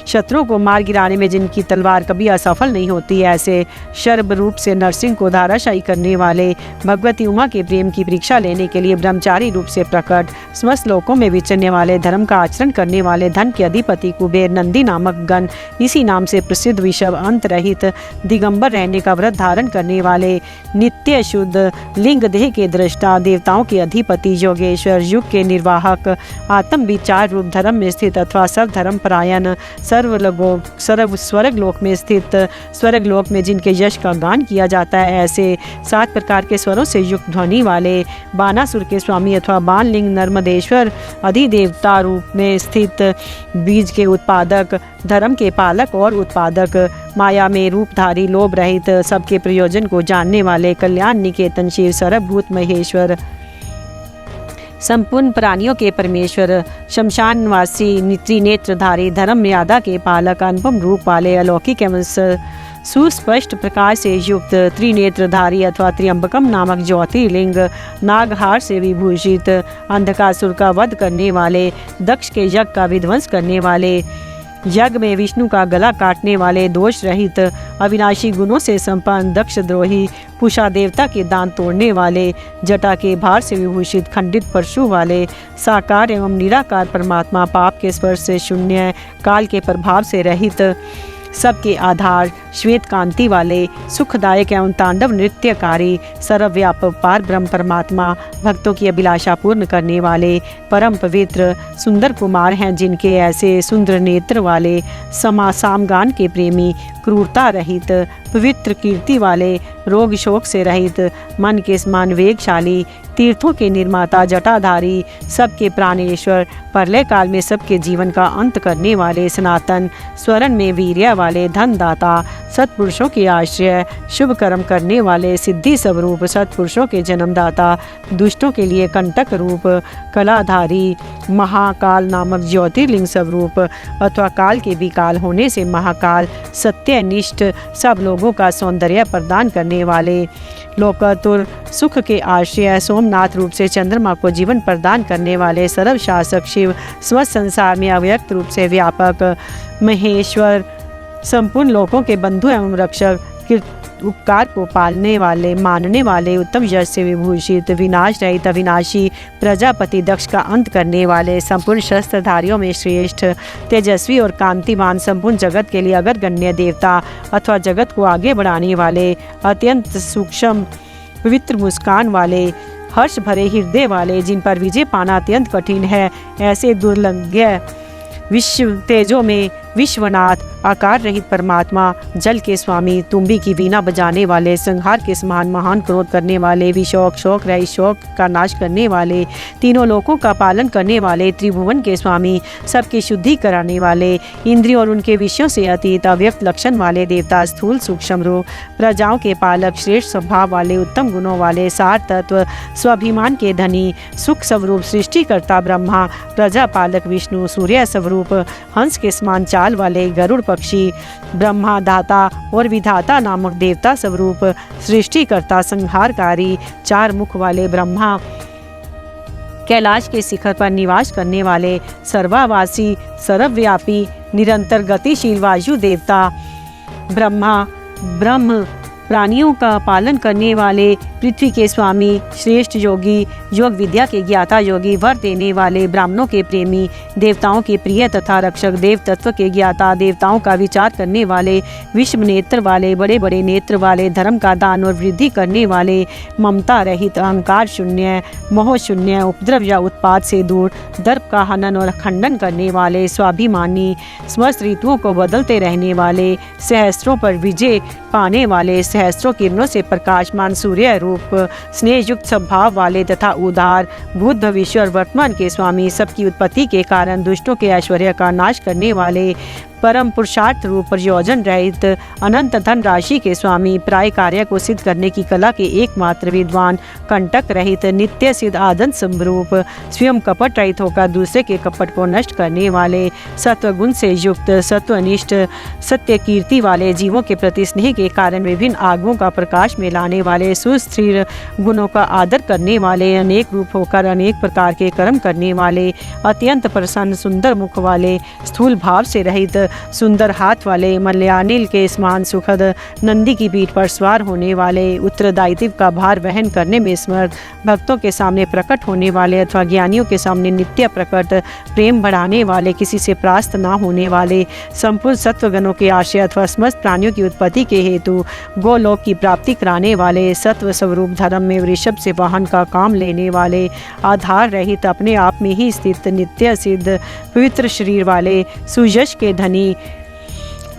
शत्रुओं को मार गिराने में जिनकी तलवार कभी असफल नहीं होती, ऐसे शर्ब रूप से नरसिंह को धाराशायी करने वाले, भगवती उमा के प्रेम की परीक्षा लेने के लिए ब्रह्मचारी रूप से प्रकट, समस्त लोकों में विचरने वाले, धर्म का आचरण करने वाले, धन के अधिपति कुबेर, नंदी नामक गण, इसी नाम से प्रसिद्ध विषव, अंत रहित, दिगंबर रहने का व्रत धारण करने वाले, नित्य शुद्ध, लिंग देह के दृष्टा, देवताओं के अधिपति, योगेश्वर, युग के निर्वाहक, आत्म विचार रूप, धर्म में स्थित अथवा सर्व धर्म परायण, स्वर्ग लोक में स्थित, स्वर्ग लोक में जिनके यश का गान किया जाता है, ऐसे 7 प्रकार के स्वरों से युक्त ध्वनि वाले, बानासुर के स्वामी अथवा बाणलिंग, नर्मदेश्वर, अधिदेवता रूप में स्थित, बीज के उत्पादक, धर्म के पालक और उत्पादक, माया में रूपधारी, लोभ रहित, सबके प्रयोजन को जानने वाले, कल्याण निकेतन शिव, सर्वभूत महेश्वर, संपूर्ण प्राणियों के परमेश्वर, शमशान निवासी, त्रिनेत्रधारी, धर्म मर्यादा के पालक, अनुपम रूप वाले, अलौकिक एवं सुस्पष्ट प्रकाश से युक्त, त्रिनेत्रधारी अथवा त्र्यंबकम नामक ज्योतिर्लिंग, नागहार से विभूषित, अंधकासुर का वध करने वाले, दक्ष के यज्ञ का विध्वंस करने वाले, यज्ञ में विष्णु का गला काटने वाले, दोष रहित, अविनाशी गुणों से संपन्न, दक्ष द्रोही, पुषा देवता के दांत तोड़ने वाले, जटा के भार से विभूषित, खंडित परशु वाले, साकार एवं निराकार परमात्मा, पाप के स्पर्श से शून्य, काल के प्रभाव से रहित, सबके आधार, श्वेत कांति वाले, सुखदायक एवं तांडव नृत्यकारी, सर्वव्यापक पार ब्रह्म परमात्मा, भक्तों की अभिलाषा पूर्ण करने वाले, परम पवित्र सुंदर कुमार हैं, जिनके ऐसे सुंदर नेत्र वाले, सामगान के प्रेमी, क्रूरता रहित, पवित्र कीर्ति वाले, रोग शोक से रहित, मन के समान वेगशाली, तीर्थों के निर्माता, जटाधारी, सबके प्राणेश्वर, प्रलय काल में सबके जीवन का अंत करने वाले, सनातन स्वरण में वीर्य वाले, धनदाता, सत्पुरुषों के आश्रय, शुभ कर्म करने वाले, सिद्धि स्वरूप, सत्पुरुषों के जन्मदाता, दुष्टों के लिए कंटक रूप, कलाधारी, महाकाल नामक ज्योतिर्लिंग स्वरूप अथवा काल के विकाल होने से महाकाल, सत्यनिष्ठ, सब लोगों का सौंदर्य प्रदान करने वाले, लोकातुर सुख के आश्रय, सोमनाथ रूप से चंद्रमा को जीवन प्रदान करने वाले, सर्वशासक शिव, स्वस्थ संसार में अव्यक्त रूप से व्यापक महेश्वर, संपूर्ण लोकों के बंधु एवं रक्षक, उपकार को पालने वाले, मानने वाले, उत्तम यश से विभूषित, विनाश रहित, अविनाशी, प्रजापति दक्ष का अंत करने वाले, संपूर्ण शस्त्रधारियों में श्रेष्ठ, तेजस्वी और कांतिमान, संपूर्ण जगत के लिए अग्रगण्य देवता अथवा जगत को आगे बढ़ाने वाले, अत्यंत सूक्ष्म पवित्र मुस्कान वाले, हर्ष भरे हृदय वाले, जिन पर विजय पाना अत्यंत कठिन है, ऐसे दुर्लंघ्य विश्व तेजों में विश्वनाथ, आकार रहित परमात्मा, जल के स्वामी, तुम्बी की वीणा बजाने वाले, संहार के समान महान क्रोध करने वाले, विशोक शोक रहित शोक का नाश करने वाले, तीनों लोकों का पालन करने वाले, त्रिभुवन के स्वामी, सबकी शुद्धि कराने वाले, इंद्रियों और उनके विषयों से अतीत अव्यक्त लक्षण वाले देवता, स्थूल सूक्ष्म रूप, प्रजाओं के पालक, श्रेष्ठ स्वभाव वाले, उत्तम गुणों वाले, सार तत्व, स्वाभिमान के धनी, सुख स्वरूप, सृष्टिकर्ता ब्रह्मा, प्रजा पालक विष्णु, सूर्य स्वरूप, हंस के समान चाल वाले, गरुड़ पक्षी, ब्रह्मा दाता और विधाता नामक देवता स्वरूप, सृष्टिकर्ता, संहारकारी, चार मुख वाले ब्रह्मा, कैलाश के शिखर पर निवास करने वाले, सर्वावासी, सर्वव्यापी, निरंतर गतिशील वायु देवता ब्रह्मा, ब्रह्म, प्राणियों का पालन करने वाले, पृथ्वी के स्वामी, श्रेष्ठ योगी, योग विद्या के ज्ञाता योगी, वर देने वाले, ब्राह्मणों के प्रेमी, देवताओं के प्रिय तथा रक्षक, देव तत्व के ज्ञाता, देवताओं का विचार करने वाले, विश्व नेत्र वाले, बड़े बड़े नेत्र वाले, धर्म का दान और वृद्धि करने वाले, ममता रहित, अहंकार शून्य, मोह शून्य, उपद्रव या उत्पाद से दूर, दर्प का हनन और खंडन करने वाले, स्वाभिमानी, समस्त ऋतुओं को बदलते रहने वाले, सहस्त्रों पर विजय पाने वाले, सहस्त्रों किरणों से प्रकाशमान सूर्य रूप, स्नेहयुक्त स्वभाव वाले तथा उदार, भूत भविष्य और वर्तमान के स्वामी, सबकी उत्पत्ति के कारण दुष्टों के ऐश्वर्य का नाश करने वाले, परम पुरुषार्थ रूप, प्रयोजन रहित, अनंत धन राशि के स्वामी, प्राय कार्य को सिद्ध करने की कला के एकमात्र विद्वान, कंटक रहित, नित्य सिद्ध आदन स्वरूप, स्वयं कपट रहित होकर दूसरे के कपट को नष्ट करने वाले, सत्वगुण से युक्त, सत्वनिष्ठ, सत्य कीर्ति वाले, जीवों के प्रति स्नेह के कारण विभिन्न आगमों का प्रकाश में लाने वाले, सुस्थिर गुणों का आदर करने वाले, अनेक रूप होकर अनेक प्रकार के कर्म करने वाले, अत्यंत प्रसन्न, सुंदर मुख वाले, स्थूल भाव से रहित, सुंदर हाथ वाले, मलयानिल के समान सुखद, नंदी की पीठ पर सवार होने वाले, उत्तरदायित्व का भार वहन करने में समर्थ, भक्तों के सामने प्रकट होने वाले अथवा ज्ञानियों के सामने नित्य प्रकट, प्रेम बढ़ाने वाले, किसी से परास्त ना होने वाले, संपूर्ण सत्वगणों के आश्रय अथवा समस्त प्राणियों की उत्पत्ति के हेतु गोलोक की प्राप्ति कराने वाले, सत्व स्वरूप, धर्म में वृषभ से वाहन का काम लेने वाले, आधार रहित, अपने आप में ही स्थित, नित्य सिद्ध, पवित्र शरीर वाले, सुयश के धनी,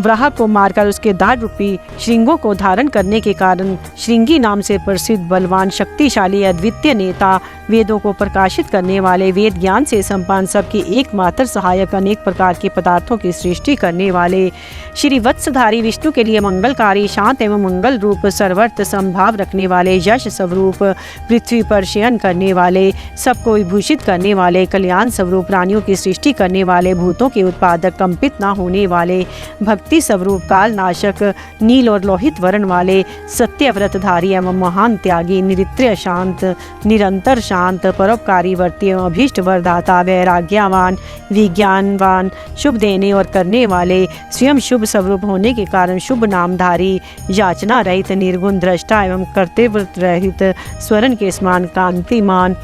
वराह को मारकर उसके दाढ़ रूपी श्रृंगों को धारण करने के कारण श्रृंगी नाम से प्रसिद्ध, बलवान, शक्तिशाली, अद्वितीय नेता, वेदों को प्रकाशित करने वाले, वेद ज्ञान से संपन्न, सबके एकमात्र सहायक, अनेक प्रकार के पदार्थों की सृष्टि करने वाले, श्री वत्सधारी, विष्णु के लिए मंगलकारी, शांत एवं मंगल रूप, सर्वत्र संभाव रखने वाले, यश स्वरूप, पृथ्वी पर शयन करने वाले, सबको विभूषित करने वाले, कल्याण स्वरूप, प्राणियों की सृष्टि करने वाले, भूतों के उत्पादक, कंपित न होने वाले, भक्ति स्वरूप, काल नाशक, नील और लोहित वर्ण वाले, सत्य व्रतधारी एवं महान त्यागी, निरित्र शांत, निरंतर शांत, परोपकारी, वर्ती एवं अभीष्ट वरदाता, वैराग्यवान, विज्ञानवान, शुभ देने और करने वाले, स्वयं शुभ स्वरूप होने के कारण शुभ नामधारी, याचना रहित, निर्गुण, दृष्टा एवं कर्तव्य रहित, स्वर्ण के समान, कांतिमान,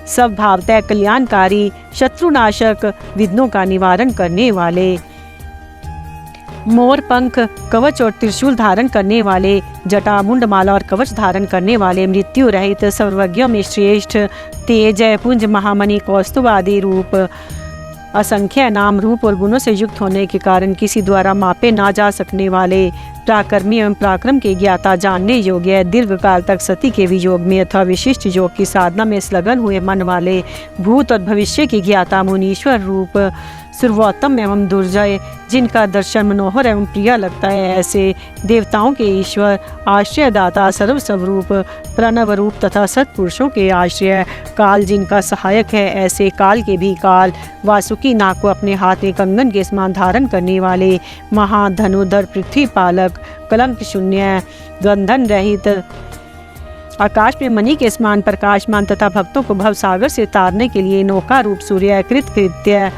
सब भावतः कल्याणकारी, शत्रुनाशक, विघ्नों का निवारण करने वाले, मोर पंख कवच और त्रिशूल धारण करने वाले, जटा मुंड माला और कवच धारण करने वाले, मृत्यु रहित सर्वज्ञों में श्रेष्ठ, तेज पुंज महामणि कौस्तुभ आदि रूप, असंख्य नाम रूप और गुणों से युक्त होने के कारण किसी द्वारा मापे ना जा सकने वाले, पराक्रमी एवं पराक्रम के ज्ञाता, जानने योग्य, दीर्घ काल तक सती के वियोग में अथवा विशिष्ट योग की साधना में संलग्न हुए मन वाले, भूत और भविष्य की ज्ञाता, मुनीश्वर रूप, सर्वोत्तम एवं दुर्जय, जिनका दर्शन मनोहर एवं प्रिय लगता है, ऐसे देवताओं के ईश्वर, आश्रयदाता, सर्व स्वरूप, प्रणव रूप तथा सत्पुरुषों के आश्रय, काल जिनका सहायक है, ऐसे काल के भी काल, वासुकी नाग को अपने हाथ में कंगन के समान धारण करने वाले, महाधनुधर, पृथ्वी पालक, कलंक शून्य, गंधन रहित, आकाश में मणि के समान प्रकाशमान तथा भक्तों को भवसागर से तारने के लिए नौका रूप सूर्य, कृत्य,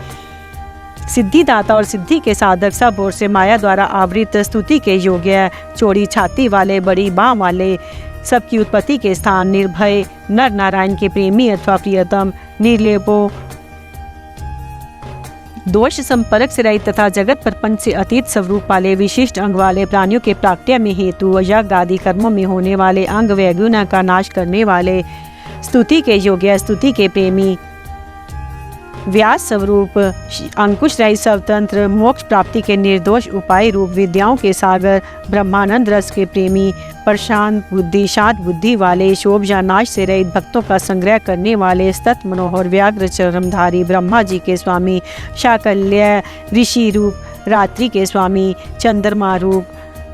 सिद्धिदाता और सिद्धि के साधक, सब ओर से माया द्वारा आवृत, स्तुति के योग्य, चौड़ी छाती वाले, बड़ी बाँ वाले, सबकी उत्पत्ति के स्थान, निर्भय, नर नारायण के प्रेमी अथवा प्रियतम, निर्लेपो, दोष संपर्क से रहित तथा जगत प्रपंच से अतीत स्वरूप वाले, विशिष्ट अंग वाले, प्राणियों के प्राकट्य में हेतु, यज्ञ आदि कर्मों में होने वाले, अंग वैगुण्य का नाश करने वाले, स्तुति के योग्य, स्तुति के प्रेमी, व्यास स्वरूप, अंकुश रहित स्वतंत्र, मोक्ष प्राप्ति के निर्दोष उपाय रूप, विद्याओं के सागर, ब्रह्मानंद रस के प्रेमी, प्रशांत बुद्धि, शांत बुद्धि वाले, शोभा नाश से रहित, भक्तों का संग्रह करने वाले, सत मनोहर, व्याघ्र चरमधारी, ब्रह्मा जी के स्वामी, शाकल्य ऋषि रूप, रात्रि के स्वामी, चंद्रमा रूप,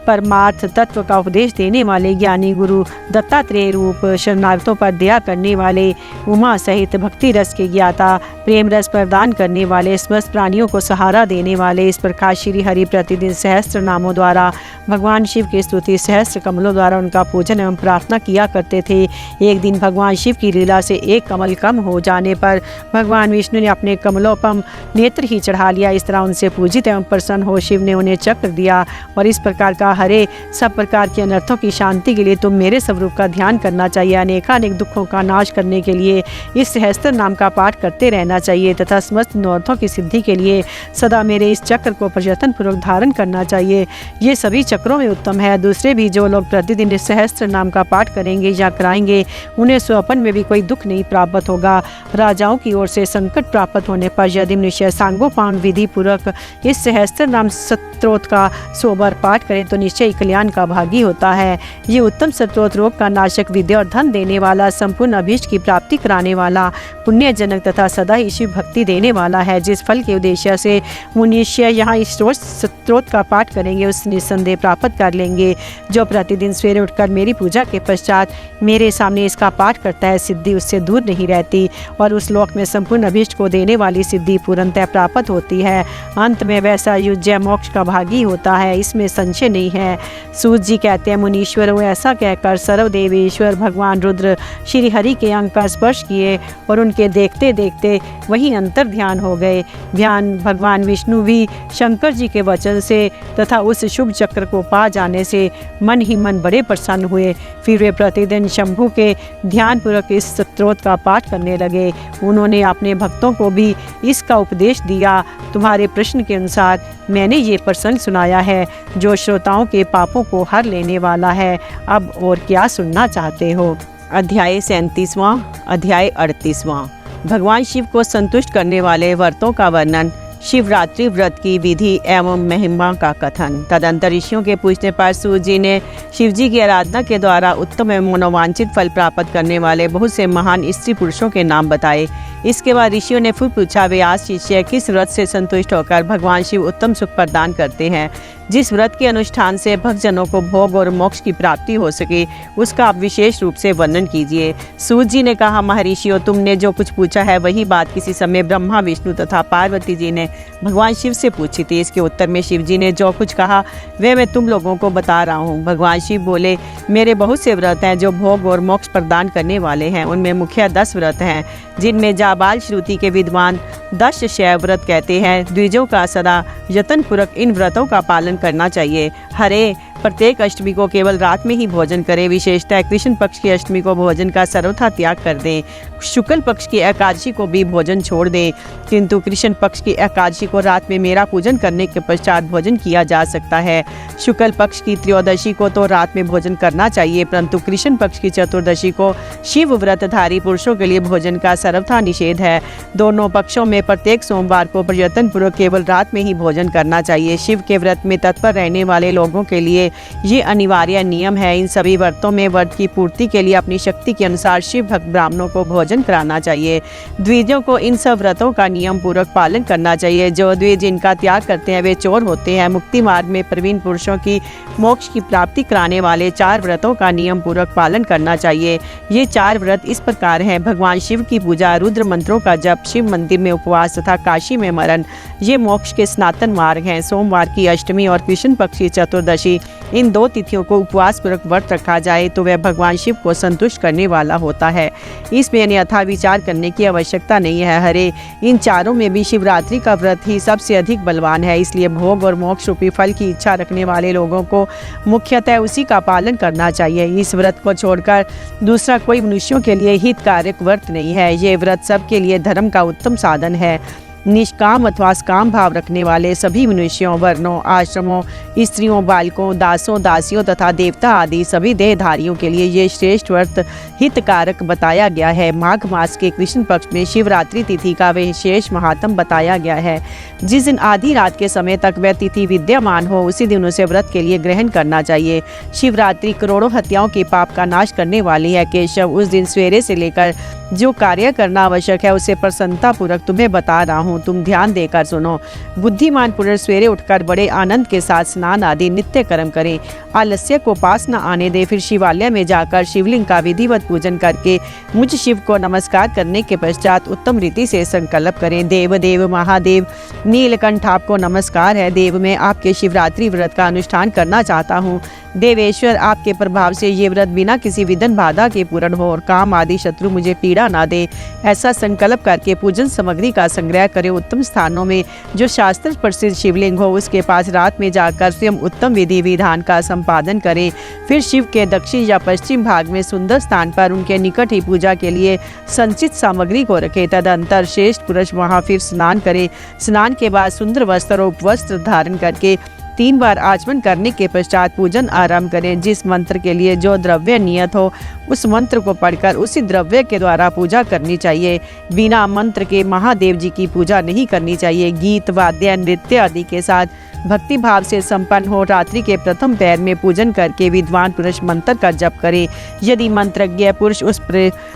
परमार्थ तत्व का उपदेश देने वाले, ज्ञानी गुरु, दत्तात्रेय रूप, शरणार्थों पर दया करने वाले, उमा सहित भक्ति रस के ज्ञाता, प्रेम रस प्रदान करने वाले, समस्त प्राणियों को सहारा देने वाले, इस प्रकार श्री हरि प्रतिदिन सहस्त्र नामों द्वारा भगवान शिव की स्तुति, सहस्त्र कमलों द्वारा उनका पूजन एवं प्रार्थना किया करते थे। एक दिन भगवान शिव की लीला से एक कमल कम हो जाने पर भगवान विष्णु ने अपने कमलोपम नेत्र ही चढ़ा लिया। इस तरह उनसे पूजित एवं प्रसन्न हो शिव ने उन्हें चक्र दिया और इस प्रकार का, हरे, सब प्रकार के अनर्थों की शांति के लिए तुम मेरे स्वरूप का ध्यान करना चाहिए। अनेकानेक दुखों का नाश करने के लिए इस सहस्त्र नाम का पाठ करते रहना चाहिए तथा समस्त मनोरथों की सिद्धि के लिए सदा मेरे इस चक्र को प्रयत्न पूर्वक धारण करना चाहिए। ये सभी चक्रों में उत्तम है। दूसरे भी जो लोग प्रतिदिन इस सहस्त्र नाम का पाठ करेंगे या कराएंगे उन्हें स्वपन में भी कोई दुख नहीं प्राप्त होगा। राजाओं की ओर से संकट प्राप्त होने पर यदि निश्चय सांगोपांग विधि पूर्वक इस सहस्त्र नाम स्तोत्र का 100 बार पाठ करें तो निश्चय कल्याण का भागी होता है। ये उत्तम स्तोत्र रोग का नाशक, विद्या और धन देने वाला, संपूर्ण अभीष्ट की प्राप्ति कराने वाला, पुण्यजनक तथा सदा ही शिव भक्ति देने वाला है। जिस फल के उद्देश्य से मनुष्य यहाँ इस स्तोत्र का पाठ करेंगे उस निस्संदेह प्राप्त कर लेंगे। जो प्रतिदिन सवेरे उठकर मेरी पूजा के पश्चात मेरे सामने इसका पाठ करता है, सिद्धि उससे दूर नहीं रहती और उस लोक में संपूर्ण अभीष्ट को देने वाली सिद्धि पूर्णतः प्राप्त होती है। अंत में वैसा युज्य मोक्ष का भागी होता है, इसमें संशय नहीं है। सूत जी कहते हैं, मुनीश्वरों, ऐसा कहकर सर्वदेवेश्वर भगवान रुद्र श्री हरि के अंग का स्पर्श किए और उनके देखते देखते वहीं अंतर ध्यान हो गए। ध्यान भगवान विष्णु भी शंकर जी के वचन से तथा उस शुभ चक्र को पा जाने से मन ही मन बड़े प्रसन्न हुए। फिर वे प्रतिदिन शंभु के ध्यान पूर्वक इस स्तोत्र का पाठ करने लगे। उन्होंने अपने भक्तों को भी इसका उपदेश दिया। तुम्हारे प्रश्न के अनुसार मैंने ये प्रसंग सुनाया है जो श्रोताओं के पापों को हर लेने वाला है। अब और क्या सुनना चाहते हो? अध्याय 37वां, अध्याय 38वां। भगवान शिव को संतुष्ट करने वाले व्रतों का वर्णन, शिवरात्रि व्रत की विधि एवं महिमा का कथन। तदंतर ऋषियों के पूछने पर सूत जी ने शिव जी की आराधना के द्वारा उत्तम एवं मनोवांछित फल प्राप्त करने वाले बहुत से महान स्त्री पुरुषों के नाम बताए। इसके बाद ऋषियों ने फिर पूछा, व्यास शिष्य किस व्रत से संतुष्ट होकर भगवान शिव उत्तम सुख प्रदान करते हैं? जिस व्रत के अनुष्ठान से भक्तजनों को भोग और मोक्ष की प्राप्ति हो सके उसका आप विशेष रूप से वर्णन कीजिए। सूत जी ने कहा, महर्षियों, तुमने जो कुछ पूछा है वही बात किसी समय ब्रह्मा, विष्णु तथा पार्वती जी ने भगवान शिव से पूछी थी। इसके उत्तर में शिव जी ने जो कुछ कहा वह मैं तुम लोगों को बता रहा हूँ। भगवान शिव बोले, मेरे बहुत से व्रत हैं जो भोग और मोक्ष प्रदान करने वाले हैं। उनमें मुख्य 10 व्रत हैं जिनमें जाबाल श्रुति के विद्वान 10 शैव व्रत कहते हैं। द्विजों का सदा यत्न पूर्वक इन व्रतों का पालन करना चाहिए। हरे, प्रत्येक अष्टमी को केवल रात में ही भोजन करें। विशेषतः कृष्ण पक्ष की अष्टमी को भोजन का सर्वथा त्याग कर दें। शुक्ल पक्ष की एकादशी को भी भोजन छोड़ दें, किंतु कृष्ण पक्ष की एकादशी को रात में मेरा पूजन करने के पश्चात भोजन किया जा सकता है। शुक्ल पक्ष की त्रयोदशी को तो रात में भोजन करना चाहिए, परंतु कृष्ण पक्ष की चतुर्दशी को शिव व्रतधारी पुरुषों के लिए भोजन का सर्वथा निषेध है। दोनों पक्षों में प्रत्येक सोमवार को प्रयत्न पूर्वक केवल रात में ही भोजन करना चाहिए। शिव के व्रत में तत्पर रहने वाले लोगों के लिए ये अनिवार्य नियम है। इन सभी व्रतों में व्रत की पूर्ति के लिए अपनी शक्ति के अनुसार शिव भक्त ब्राह्मणों को भोजन कराना चाहिए। द्विजों को इन सब व्रतों का नियम पूर्वक पालन करना चाहिए। जो द्विज इनका त्याग करते हैं वे चोर होते हैं। मुक्ति मार्ग में प्रवीण पुरुषों की मोक्ष की प्राप्ति कराने वाले 4 व्रतों का नियम पूर्वक पालन करना चाहिए। ये 4 व्रत इस प्रकार हैं: भगवान शिव की पूजा, रुद्र मंत्रों का जप, शिव मंदिर में उपवास तथा काशी में मरण, ये मोक्ष के सनातन मार्ग हैं। सोमवार की अष्टमी और कृष्ण पक्ष की चतुर्दशी, इन 2 तिथियों को उपवास पूर्वक व्रत रखा जाए तो वह भगवान शिव को संतुष्ट करने वाला होता है। इसमें अन्यथा विचार करने की आवश्यकता नहीं है। हरे, इन चारों में भी शिवरात्रि का व्रत ही सबसे अधिक बलवान है, इसलिए भोग और मोक्ष रूपी फल की इच्छा रखने वाले लोगों को मुख्यतः उसी का पालन करना चाहिए। इस व्रत को छोड़कर दूसरा कोई मनुष्यों के लिए हितकारक व्रत नहीं है। ये व्रत सबके लिए धर्म का उत्तम साधन है। निष्काम अथवा सकाम भाव रखने वाले सभी मनुष्यों, वर्णों, आश्रमों, स्त्रियों, बालकों, दासों, दासियों तथा देवता आदि सभी देहधारियों के लिए ये श्रेष्ठ व्रत हितकारक बताया गया है। माघ मास के कृष्ण पक्ष में शिवरात्रि तिथि का विशेष महात्म बताया गया है। जिस दिन आधी रात के समय तक वह तिथि विद्यमान हो उसी दिन उसे व्रत के लिए ग्रहण करना चाहिए। शिवरात्रि करोड़ों हत्याओं के पाप का नाश करने वाली है। केशव, उस दिन सवेरे से लेकर जो कार्य करना आवश्यक है उसे प्रसन्नता पूर्वक तुम्हें बता रहा हूँ, तुम ध्यान देकर सुनो। बुद्धिमान पुरुष सवेरे उठकर बड़े आनंद के साथ स्नान आदि नित्य कर्म करें। आलस्य को पास न आने दे। फिर शिवालय में जाकर शिवलिंग का विधिवत पूजन करके मुझ शिव को नमस्कार करने के पश्चात उत्तम रीति से संकल्प करें। देव देव महादेव नीलकंठ, आपको नमस्कार है। देव, मैं आपके शिवरात्रि व्रत का अनुष्ठान करना चाहता हूँ। देवेश्वर, आपके प्रभाव से ये व्रत बिना किसी विघ्न बाधा के पूर्ण हो और काम आदि शत्रु मुझे पीड़ा ना दे। ऐसा संकल्प करके पूजन सामग्री का संग्रह करें। उत्तम स्थानों में जो शास्त्र प्रसिद्ध शिवलिंग हो उसके पास रात में जाकर स्वयं उत्तम विधि विधान का संपादन करें। फिर शिव के दक्षिण या पश्चिम भाग में सुंदर स्थान पर उनके निकट ही पूजा के लिए संचित सामग्री को रखें। तदंतर श्रेष्ठ पुरुष वहाँ फिर स्नान करें। स्नान के बाद सुंदर वस्त्र और उपवस्त्र धारण करके 3 बार आचमन करने के पश्चात पूजन आरंभ करें। जिस मंत्र के लिए जो द्रव्य नियत हो उस मंत्र को पढ़कर उसी द्रव्य के द्वारा पूजा करनी चाहिए। बिना मंत्र के महादेव जी की पूजा नहीं करनी चाहिए। गीत, वाद्य, नृत्य आदि के साथ भक्ति भाव से संपन्न हो। रात्रि के प्रथम पहर में पूजन करके विद्वान पुरुष मंत्र का जप करे। यदि मंत्रज्ञ पुरुष उस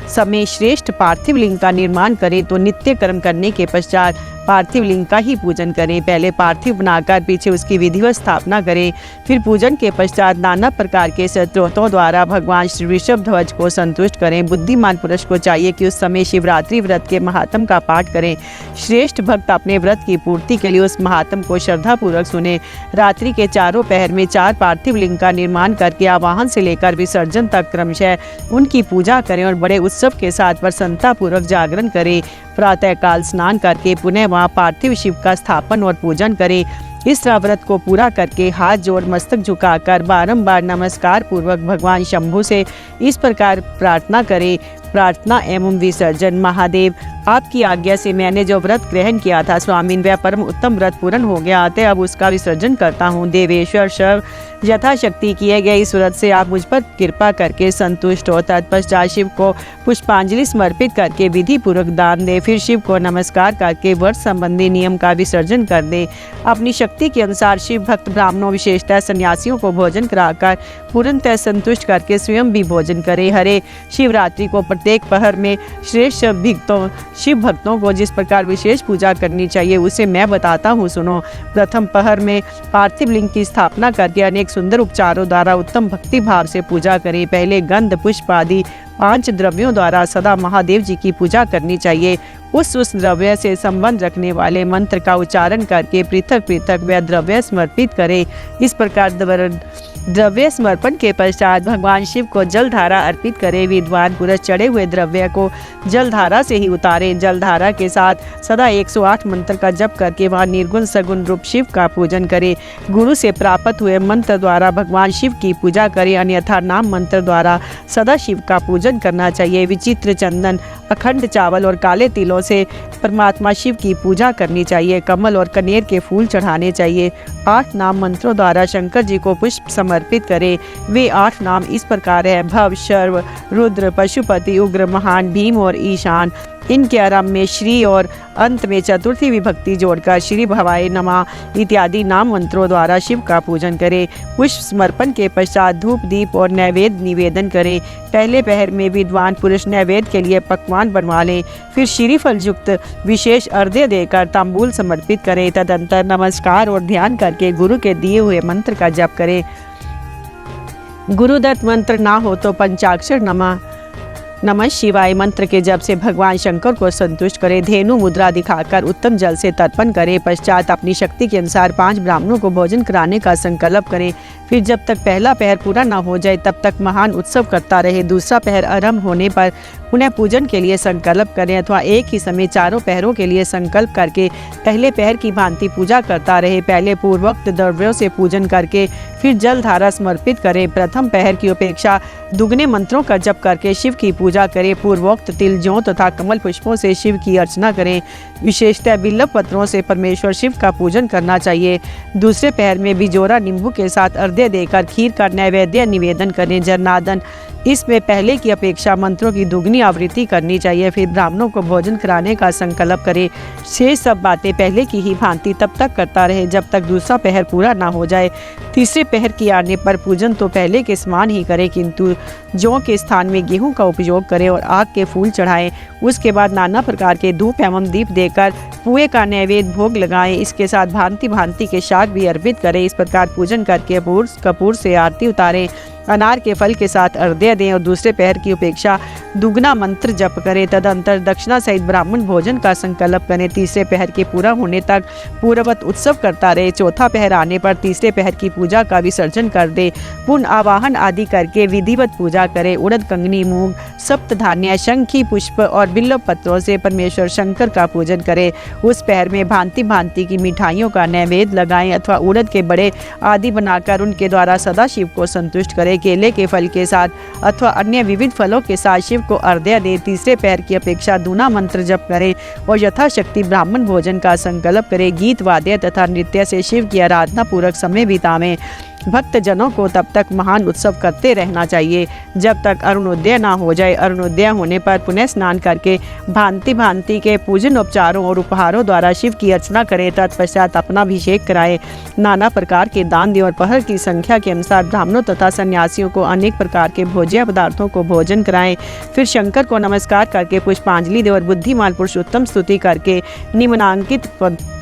समय श्रेष्ठ पार्थिव लिंग का निर्माण करे तो नित्य कर्म करने के पश्चात पार्थिव लिंग का ही पूजन करें। पहले पार्थिव बनाकर पीछे उसकी विधिवत स्थापना करें। फिर पूजन के पश्चात नाना प्रकार के स्तोत्रों द्वारा भगवान श्री ऋषभ ध्वज को संतुष्ट करें। बुद्धिमान पुरुष को चाहिए कि उस समय शिवरात्रि व्रत के महात्म का पाठ करें। श्रेष्ठ भक्त अपने व्रत की पूर्ति के लिए उस महात्म को श्रद्धापूर्वक सुने। रात्रि के चारों पहर में 4 पार्थिव लिंग का निर्माण करके आवाहन से लेकर विसर्जन तक क्रमशः उनकी पूजा करें और बड़े उत्सव के साथ प्रसन्नता पूर्वक जागरण करें। प्रातःकाल स्नान करके पुनः वहाँ पार्थिव शिव का स्थापन और पूजन करें। इस व्रत को पूरा करके हाथ जोड़ मस्तक झुकाकर बारंबार नमस्कार पूर्वक भगवान शंभु से इस प्रकार प्रार्थना करें। प्रार्थना एवं विसर्जन। महादेव, आपकी आज्ञा से मैंने जो व्रत ग्रहण किया था स्वामीन वह परम उत्तम व्रत पूर्ण हो गया, अतः अब उसका विसर्जन करता हूँ। देवेश्वर शव, यथाशक्ति किए गए इस व्रत से आप मुझ पर कृपा करके संतुष्ट हो। तत्पश्चात शिव को पुष्पांजलि समर्पित करके विधि पूर्वक दान दे। फिर शिव को नमस्कार करके व्रत संबंधी नियम का विसर्जन कर दे। अपनी शक्ति के अनुसार शिव भक्त ब्राह्मणों विशेषतः सन्यासियों को भोजन कराकर पूर्णतः संतुष्ट करके स्वयं भी भोजन करे। हरे, शिवरात्रि को प्रत्येक पहर में श्रेष्ठ शिव भक्तों को जिस प्रकार विशेष पूजा करनी चाहिए उसे मैं बताता हूँ, सुनो। प्रथम पहर में पार्थिव लिंग की स्थापना करके अनेक सुंदर उपचारों द्वारा उत्तम भक्ति भाव से पूजा करें। पहले गंध, पुष्प आदि 5 द्रव्यों द्वारा सदा महादेव जी की पूजा करनी चाहिए। उस द्रव्य से संबंध रखने वाले मंत्र का उच्चारण करके पृथक पृथक वह द्रव्य समर्पित करें। इस प्रकार द्रव्य समर्पण के पश्चात भगवान शिव को जलधारा अर्पित करें। विद्वान पुरुष चढ़े हुए द्रव्य को जलधारा से ही उतारें। जलधारा के साथ सदा 108 मंत्र का जप करके वहाँ निर्गुण सगुण रूप शिव का पूजन करें। गुरु से प्राप्त हुए मंत्र द्वारा भगवान शिव की पूजा करें, अन्यथा नाम मंत्र द्वारा सदा शिव का पूजन करना चाहिए। विचित्र चंदन, अखंड चावल और काले तिलों से परमात्मा शिव की पूजा करनी चाहिए। कमल और कनेर के फूल चढ़ाने चाहिए। 8 नाम मंत्रों द्वारा शंकर जी को पुष्प समर्पित करें। वे 8 नाम इस प्रकार है: भव, शर्व, रुद्र, पशुपति, उग्र, महान, भीम और ईशान। इनके आरंभ में श्री और अंत में चतुर्थी विभक्ति जोड़कर श्री भवाय नमः इत्यादि नाम मंत्रों द्वारा शिव का पूजन करें। पुष्प समर्पण के पश्चात धूप, दीप और नैवेद्य निवेदन करें। पहले पहर में विद्वान पुरुष नैवेद्य के लिए पकवान बनवा लें, फिर श्रीफल युक्त विशेष अर्घ्य देकर तांबूल समर्पित करें। तदंतर नमस्कार और ध्यान करके गुरु के दिए हुए मंत्र का जप करें। गुरुदत्त मंत्र ना हो तो पंचाक्षर नमः शिवाय मंत्र के जप से भगवान शंकर को संतुष्ट करें। धेनु मुद्रा दिखाकर उत्तम जल से तर्पण करें। पश्चात अपनी शक्ति के अनुसार 5 ब्राह्मणों को भोजन कराने का संकल्प करें। फिर जब तक पहला पहर पूरा न हो जाए तब तक महान उत्सव करता रहे। दूसरा पहर आरंभ होने पर पुनः पूजन के लिए संकल्प करें, अथवा एक ही समय चारों पहरों के लिए संकल्प करके पहले पहर की भांति पूजा करता रहे। पहले पूर्वोक्त द्रव्यों से पूजन करके फिर जल धारा समर्पित करें। प्रथम पहर की अपेक्षा दुगने मंत्रों का जप करके शिव की पूजा करें। पूर्वोक्त तिल, जौ तथा कमल पुष्पों से शिव की अर्चना करें। विशेषतः बिल्व पत्रों से परमेश्वर शिव का पूजन करना चाहिए। दूसरे पहर में बिजोरा नींबू के साथ अर्घ्य देकर खीर का नैवेद्य निवेदन करें। जरनादन, इसमें पहले की अपेक्षा मंत्रों की दुगनी आवृत्ति करनी चाहिए। फिर ब्राह्मणों को भोजन कराने का संकल्प करें। शेष सब बातें पहले की ही भांति तब तक करता रहे जब तक दूसरा पहर पूरा ना हो जाए। तीसरे पहर की आने पर पूजन तो पहले के समान ही करें, किंतु जौ के स्थान में गेहूं का उपयोग करें और आग के फूल चढ़ाएं। उसके बाद नाना प्रकार के धूप एवं दीप देकर पुए का नैवेद्य भोग लगाएं। इसके साथ भांति भांति के शाक भी अर्पित करें। इस प्रकार पूजन करके कपूर से आरती उतारें। अनार के फल के साथ अर्घ्य दें और दूसरे पहर की अपेक्षा दुगना मंत्र जप करें। तदंतर दक्षिणा सहित ब्राह्मण भोजन का संकल्प करें। तीसरे पहर के पूरा होने तक पूर्ववत उत्सव करता रहे। चौथा पहर आने पर तीसरे पहर की पूजा का विसर्जन कर दे। पुण्य आवाहन आदि करके विधिवत पूजा करें। उड़द, कंगनी, मूंग, सप्त धान्य, शंखी पुष्प और बिल्व पत्रों से परमेश्वर शंकर का पूजन करें। उस पहर में भांति भांति की मिठाइयों का नैवेद्य लगाएं अथवा उड़द के बड़े आदि बनाकर उनके द्वारा सदाशिव को संतुष्ट करें। केले के फल के साथ अथवा अन्य विविध फलों के साथ शिव को अर्घ्य दें। तीसरे पहर की अपेक्षा दूना मंत्र जप करें और यथाशक्ति ब्राह्मण भोजन का संकल्प करें। गीत, वाद्य तथा नृत्य से शिव की आराधना पूर्वक समय बितावें। भक्त जनों को तब तक महान उत्सव करते रहना चाहिए जब तक अरुणोदय ना हो जाए। अरुणोदय होने पर पुनः स्नान करके भांति भांति के पूजन उपचारों और उपहारों द्वारा शिव की अर्चना करें। तत्पश्चात अपना अभिषेक कराएं। नाना प्रकार के दान दें और पहर की संख्या के अनुसार ब्राह्मणों तथा सन्यासियों को अनेक प्रकार के भोज्य पदार्थों को भोजन कराएं। फिर शंकर को नमस्कार करके पुष्पांजलि दें और बुद्धिमान पुरुषोत्तम स्तुति करके निम्नांकित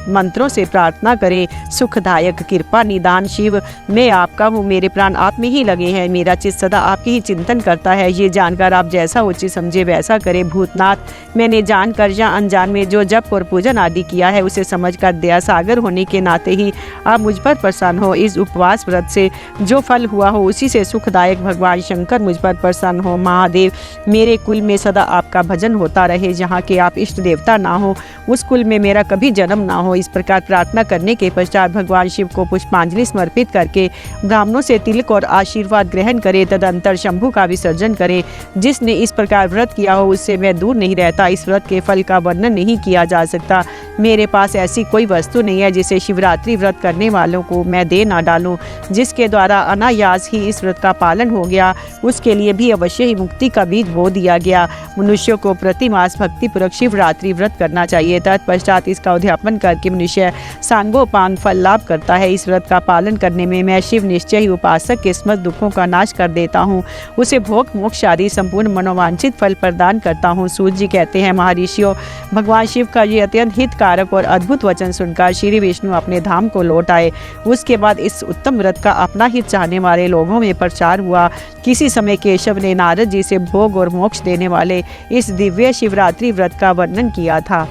मंत्रों से प्रार्थना करें। सुखदायक कृपा निदान शिव, मैं आपका हूँ, मेरे प्राण आप में ही लगे हैं, मेरा चित्त सदा आपकी ही चिंतन करता है। ये जानकर आप जैसा उचित समझे वैसा करें। भूतनाथ, मैंने जानकर या अनजान में जो जप और पूजन आदि किया है उसे समझकर दया सागर होने के नाते ही आप मुझ पर प्रसन्न हो। इस उपवास व्रत से जो फल हुआ हो उसी से सुखदायक भगवान शंकर मुझ पर प्रसन्न हो। महादेव, मेरे कुल में सदा आपका भजन होता रहे। जहाँ के आप इष्ट देवता ना हो उस कुल में मेरा कभी जन्म ना हो। इस प्रकार प्रार्थना करने के पश्चात भगवान शिव को पुष्पांजलि समर्पित करके ब्राह्मणों से तिलक और आशीर्वाद ग्रहण करें। तदंतर शंभु का विसर्जन करें। जिसने इस प्रकार व्रत किया हो उससे मैं दूर नहीं रहता। इस व्रत के फल का वर्णन नहीं किया जा सकता। मेरे पास ऐसी कोई वस्तु नहीं है जिसे शिवरात्रि व्रत करने वालों को मैं दे ना डालूं। जिसके द्वारा अनायास ही इस व्रत का पालन हो गया उसके लिए भी अवश्य ही मुक्ति का बीज बो दिया गया। मनुष्यों को प्रतिमास भक्तिपूर्वक शिवरात्रि व्रत करना चाहिए। तत्पश्चात इसका उद्यापन करके मनुष्य सांगोपांग फल लाभ करता है। इस व्रत का पालन करने में मैं शिव निश्चय ही उपासक के समस्त दुखों का नाश कर देता हूँ। उसे भोग, मोक्ष आदि संपूर्ण मनोवांछित फल प्रदान करता हूँ। सूर्य जी कहते हैं, महर्षियों, भगवान शिव का ये अत्यंत हितकारक और अद्भुत वचन सुनकर श्री विष्णु अपने धाम को लौट आए। उसके बाद इस उत्तम व्रत का अपना हित चाहने वाले लोगों में प्रचार हुआ। किसी समय केशव ने नारद जी से भोग और मोक्ष देने वाले इस दिव्य शिवरात्रि व्रत का वर्णन किया था।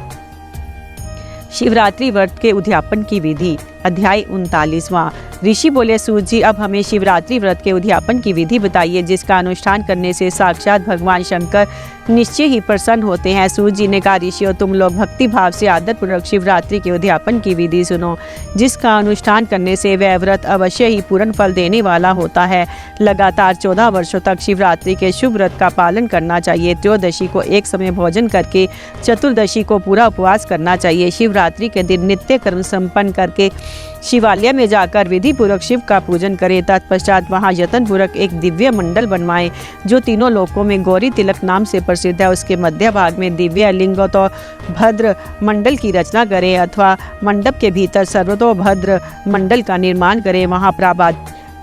शिवरात्रि व्रत के उद्यापन की विधि। अध्याय 39वां। ऋषि बोले, सूत जी, अब हमें शिवरात्रि व्रत के उद्यापन की विधि बताइए, जिसका अनुष्ठान करने से साक्षात भगवान शंकर निश्चय ही प्रसन्न होते हैं। सूत जी ने कहा, ऋषियों, तुम लोग भक्ति भाव से आदर पूर्वक शिवरात्रि के उद्यापन की विधि सुनो, जिसका अनुष्ठान करने से वह व्रत अवश्य ही पूर्ण फल देने वाला होता है। लगातार 14 वर्षों तक शिवरात्रि के शुभ व्रत का पालन करना चाहिए। त्रयोदशी को एक समय भोजन करके चतुर्दशी को पूरा उपवास करना चाहिए। शिवरात्रि के दिन नित्य कर्म संपन्न करके शिवालय में जाकर विधि पूर्वक शिव का पूजन करें। तत्पश्चात वहां यत्न पूर्वक एक दिव्य मंडल बनवाएं, जो तीनों लोकों में गौरी तिलक नाम से प्रसिद्ध है। उसके मध्य भाग में दिव्य लिंगोतो भद्र मंडल की रचना करें, अथवा मंडप के भीतर सर्वतोभद्र मंडल का निर्माण करें। वहां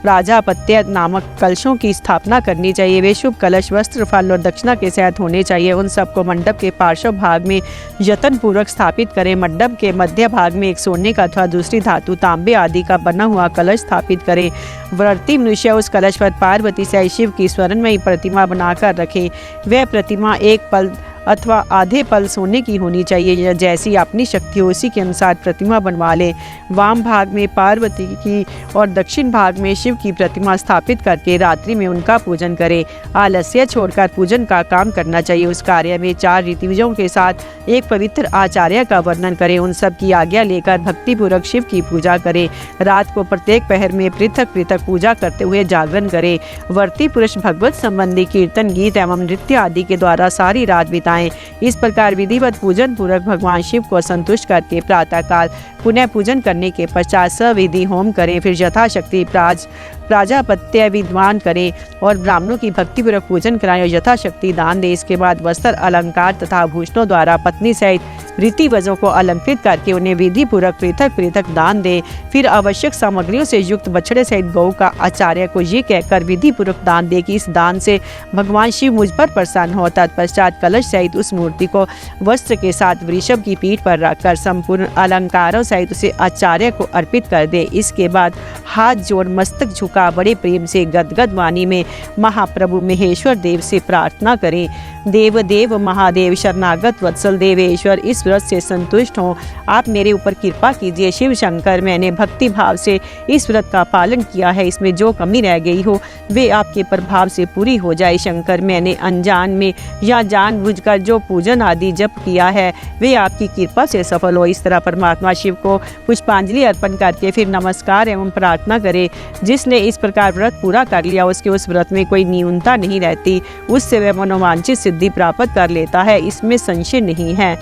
प्राजापत्य नामक कलशों की स्थापना करनी चाहिए। वे शुभ कलश वस्त्र, फल और दक्षिणा के साथ होने चाहिए। उन सबको मंडप के पार्श्व भाग में यत्न पूर्वक स्थापित करें। मंडप के मध्य भाग में एक सोने का अथवा दूसरी धातु, तांबे आदि का बना हुआ कलश स्थापित करें। व्रती मनुष्य उस कलश पर पार्वती से शिव की स्वर्णमयी प्रतिमा बनाकर रखें। वह प्रतिमा एक पल अथवा आधे पल सोने की होनी चाहिए। जैसी अपनी शक्ति हो उसी के अनुसार प्रतिमा बनवा लें। वाम भाग में पार्वती की और दक्षिण भाग में शिव की प्रतिमा स्थापित करके रात्रि में उनका पूजन करें। आलस्य छोड़कर पूजन का काम करना चाहिए। उस कार्य में 4 ऋतुविजों के साथ एक पवित्र आचार्य का वर्णन करें। उन सब की आज्ञा लेकर भक्तिपूर्वक शिव की पूजा करें। रात को प्रत्येक पहर में पृथक पृथक पूजा करते हुए जागरण करें। व्रती पुरुष भगवत संबंधी कीर्तन, गीत एवं नृत्य आदि के द्वारा सारी रात बिताएं। इस प्रकार विधिवत पूजन पूर्वक भगवान शिव को संतुष्ट करके प्रातःकाल पुनः पूजन करने के पश्चात सविधि होम करें। फिर यथाशक्ति प्राजापत्य विद्वान करें और ब्राह्मणों की भक्तिपूर्वक पूजन कराएं और यथाशक्ति दान दें। इसके बाद वस्त्र, अलंकार तथा आभूषणों द्वारा पत्नी सहित रीतिवजों को अलंकृत करके उन्हें विधि पूर्वक पृथक पृथक दान दें। फिर आवश्यक सामग्रियों से युक्त बछड़े सहित गौ का आचार्य को ये कहकर विधि पूर्वक दान दे कि इस दान से भगवान शिव मुझ पर प्रसन्न हो। तत्पश्चात कलश सहित उस मूर्ति को वस्त्र के साथ वृषभ की पीठ पर रखकर संपूर्ण अलंकारों सहित उसे आचार्य को अर्पित कर दे। इसके बाद हाथ जोड़ मस्तक झुका बड़े प्रेम से गदगद वाणी में महाप्रभु महेश्वर देव से प्रार्थना करें। देव देव महादेव शरणागत वत्सल देवेश्वर, इस व्रत से संतुष्ट हों। आप मेरे ऊपर कृपा कीजिए। शिव शंकर, मैंने भक्ति भाव से इस व्रत का पालन किया है। इसमें जो कमी रह गई हो वे आपके प्रभाव से पूरी हो जाए। शंकर, मैंने अनजान में या जानबूझकर जो पूजन आदि जप किया है वे आपकी कृपा से सफल हो। इस तरह परमात्मा शिव को पुष्पांजलि अर्पण करके फिर नमस्कार एवं प्रार्थना करे। जिसने इस प्रकार व्रत पूरा कर लिया उसके उस व्रत में कोई न्यूनता नहीं रहती, उससे वह मनोवांछित सिद्धि प्राप्त कर लेता है, इसमें संशय नहीं है।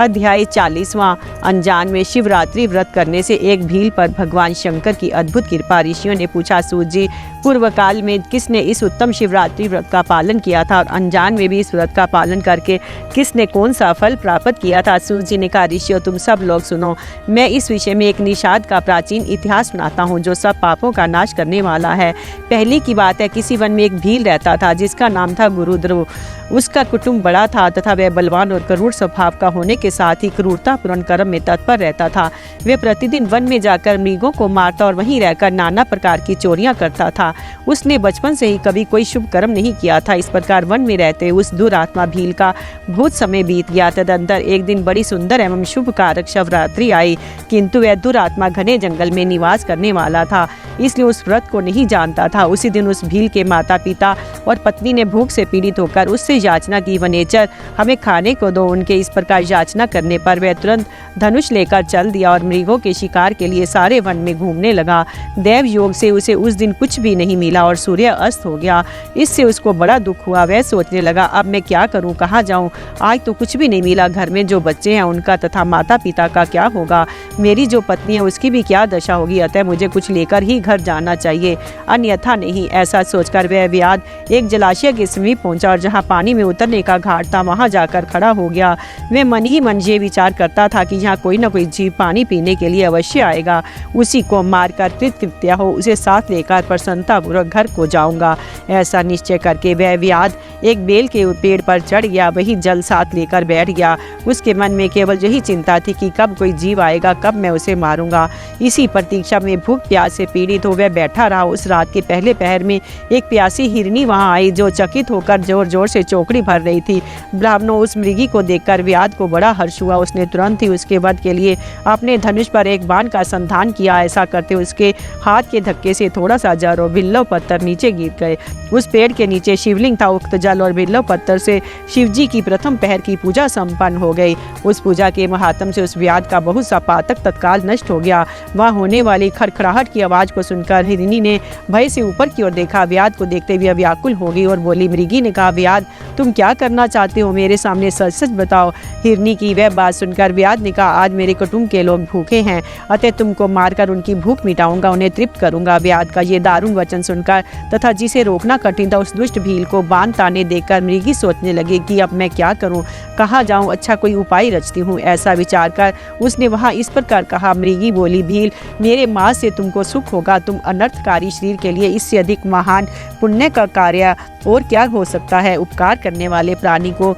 अध्याय 40वां। अनजान में शिवरात्रि व्रत करने से एक भील पर भगवान शंकर की अद्भुत कृपा। ऋषियों ने पूछा, सूत जी, पूर्व काल में किसने इस उत्तम शिवरात्रि व्रत का पालन किया था और अनजान में भी इस व्रत का पालन करके किसने कौन सा फल प्राप्त किया था? सूत जी ने कहा, ऋषियों, तुम सब लोग सुनो। मैं इस विषय में एक निषाद का प्राचीन इतिहास सुनाता हूँ जो सब पापों का नाश करने वाला है। पहली की बात है, किसी वन में एक भील रहता था जिसका नाम था गुरुद्रव। उसका कुटुंब बड़ा था तथा वह बलवान और क्रूर स्वभाव का होने के साथ ही क्रूरतापूर्ण कर्म में तत्पर रहता था। वह प्रतिदिन वन में जाकर मृगों को मारता और वहीं रहकर नाना प्रकार की चोरियां करता था। उसने बचपन से ही कभी कोई शुभ कर्म नहीं किया था। इस प्रकार वन में रहते उस दुरात्मा भील का बहुत समय बीत गया। तदंतर एक दिन बड़ी सुंदर एवं शुभ कारक शिवरात्रि आई, किंतु वह दुरात्मा घने जंगल में निवास करने वाला था, इसलिए उस व्रत को नहीं जानता था। उसी दिन उस भील के माता पिता और पत्नी ने भूख से पीड़ित होकर उससे याचना की, वनेचर, हमें खाने को दो। उनके इस प्रकार याचना करने पर वह तुरंत धनुष लेकर चल दिया और मृगों के शिकार के लिए सारे वन में घूमने लगा। देव योग से उसे उस दिन कुछ भी नहीं मिला और सूर्य अस्त हो गया। इससे उसको बड़ा दुख हुआ। वह सोचने लगा, अब मैं क्या करूं, कहाँ जाऊं? आज तो कुछ भी नहीं मिला। घर में जो बच्चे हैं उनका तथा माता पिता का क्या होगा? मेरी जो पत्नी है उसकी भी क्या दशा होगी? अतः मुझे कुछ लेकर ही घर जाना चाहिए, अन्यथा नहीं। ऐसा सोचकर वह व्याध एक जलाशय के समीप पहुंचा और जहाँ पानी में उतरने का घाट था वहाँ जाकर खड़ा हो गया। वह मन ही मन ये विचार करता था कि यहाँ कोई न कोई जीव पानी पीने के लिए अवश्य आएगा। उसी को मारकर कृतकृत्य हो उसे साथ लेकर प्रसन्नतापूर्वक घर को जाऊंगा। ऐसा निश्चय करके वह व्याध एक बेल के पेड़ पर चढ़ गया, वही जल साथ लेकर बैठ गया। उसके मन में केवल यही चिंता थी कि कब कोई जीव आएगा, कब मैं उसे मारूंगा। इसी प्रतीक्षा में भूख प्यास से पीड़ित हो वह बैठा रहा। उस रात के पहले पहर में एक प्यासी हिरनी वहां वहाँ आई, जो चकित होकर जोर जोर से चौकड़ी भर रही थी। ब्राह्मणों, उस मृगी को देखकर व्याध को बड़ा हर्ष हुआ। उसने तुरंत ही उसके वध के लिए अपने धनुष पर एक बाण का संधान किया। ऐसा करते उसके हाथ के धक्के से थोड़ा सा जल और बिल्लव पत्थर नीचे गिर गए। उस पेड़ के नीचे शिवलिंग था। उक्त जल और बिल्लव पत्थर से शिवजी की प्रथम पहर की पूजा संपन्न हो गई। उस पूजा के महात्म से उस व्याध का बहुत सा पातक तत्काल नष्ट हो गया। वहाँ होने वाली खड़खड़ाहट की आवाज को सुनकर हिरनी ने भय से ऊपर की ओर देखा। व्याध को देखते हुए व्याकुल हो गई और बोली। मृगी ने कहा, व्याध, तुम क्या करना चाहते हो? मेरे सामने सच सच बताओ। हिरनी की वह बात सुनकर व्याध ने कहा, आज मेरे कुटुंब के लोग भूखे हैं, अतः तुमको मारकर उनकी भूख मिटाऊंगा, उन्हें तृप्त करूंगा। व्याध का ये दारुण वचन सुनकर तथा जिसे रोकना कठिन था, उस दुष्ट भील को बांध ताने देखकर मृगी सोचने लगी कि अब मैं क्या करूं, कहाँ जाऊं, अच्छा कोई उपाय रचती हूँ। ऐसा विचार कर उसने वहां इस प्रकार कहा। मृगी बोली, भील, मेरे मांस से तुमको सुख होगा। तुम अनर्थकारी शरीर के लिए इससे अधिक महान पुण्य का कार्य और क्या हो सकता है? उपकार करने वाले प्राणी को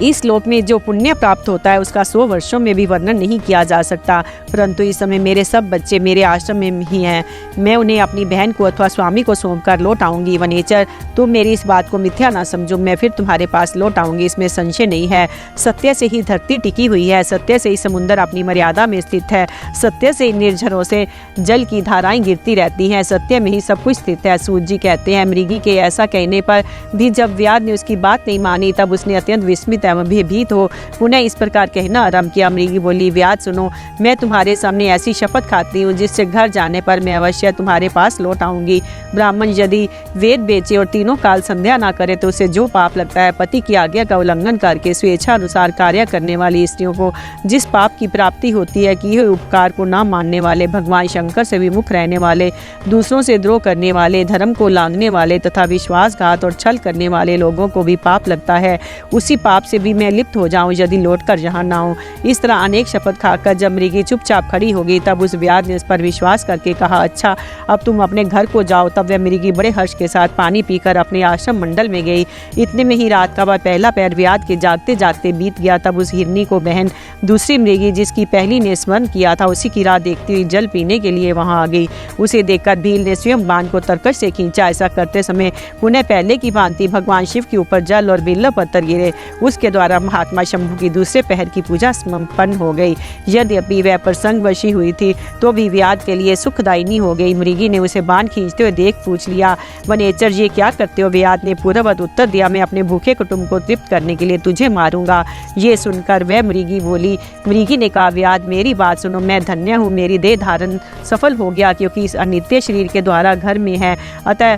इस लोक में जो पुण्य प्राप्त होता है उसका 100 वर्षों में भी वर्णन नहीं किया जा सकता। परंतु इस समय मेरे सब बच्चे मेरे आश्रम में ही हैं। मैं उन्हें अपनी बहन को अथवा स्वामी को सौंप कर लौट आऊँगी। वनेचर, तुम मेरी इस बात को मिथ्या ना समझो। मैं फिर तुम्हारे पास लौट आऊँगी, इसमें संशय नहीं है। सत्य से ही धरती टिकी हुई है, सत्य से ही समुद्र अपनी मर्यादा में स्थित है, सत्य से निर्झरों से जल की धाराएं गिरती रहती हैं, सत्य में ही सब कुछ स्थित है। सूत जी कहते हैं, मृगी के ऐसा कहने पर भी जब व्याध ने उसकी बात नहीं मानी, तब उसने अत्यंत विस्मित एवं भयभीत हो पुनः इस प्रकार कहना आरंभ किया। मृगी बोली, व्याध सुनो, मैं तुम्हारे सामने ऐसी शपथ खाती हूँ जिससे घर जाने पर मैं अवश्य तुम्हारे पास लौट आऊंगी। ब्राह्मण यदि वेद बेचे और तीनों काल संध्या ना करे तो उसे जो पाप लगता है, पति की आज्ञा का उल्लंघन करके स्वेच्छा अनुसार कार्य करने वाली स्त्रियों को जिस पाप की प्राप्ति होती है, कि यह उपकार को ना मानने वाले, भगवान शंकर से विमुख रहने वाले, दूसरों से द्रोह करने वाले, धर्म को लांघने वाले तथा विश्वासघात और छल करने वाले लोगों को भी पाप लगता है। उसी पाप से भी मैं लिप्त हो जाऊं यदि लौटकर यहाँ ना आऊं। इस तरह अनेक शपथ खाकर जब मृगी चुपचाप खड़ी हो गई, तब उस व्याध ने उस पर विश्वास करके कहा, अच्छा अब तुम अपने घर को जाओ। तब वह मृगी बड़े हर्ष के साथ पानी पीकर अपने आश्रम मंडल में गई। इतने में ही रात का वह पहला पैर व्याध के जागते जागते बीत गया। तब उस हिरनी को बहन दूसरी मृगी, जिसकी पहली ने स्मरण किया था, उसी की राह देखती हुई जल पीने के लिए वहां आ गई। उसे देखकर भील ने स्वयं बाण को तरकश से खींचा। ऐसा करते समय पुनः पहले की भांति भगवान शिव के ऊपर जल और बिल्व पत्थर गिरे। उसके द्वारा महात्मा शंभु की दूसरे पहर की पूजा संपन्न हो गई। यद्यपि वह प्रसंग वशी हुई थी तो भी व्याध के लिए सुखदायिनी हो गई। मृगी ने उसे बाण खींचते हुए देख पूछ लिया, वनेचर, ये क्या करते हो? व्याध ने पूर्ववत उत्तर दिया, मैं अपने भूखे कुटुंब को तृप्त करने के लिए तुझे मारूंगा। ये सुनकर वह मृगी बोली। मृगी ने कहा, व्याध, मेरी बात सुनो, मैं धन्य हूँ, मेरी देह धारण सफल हो गया, क्योंकि इस अनित्य शरीर के द्वारा घर में है, अतः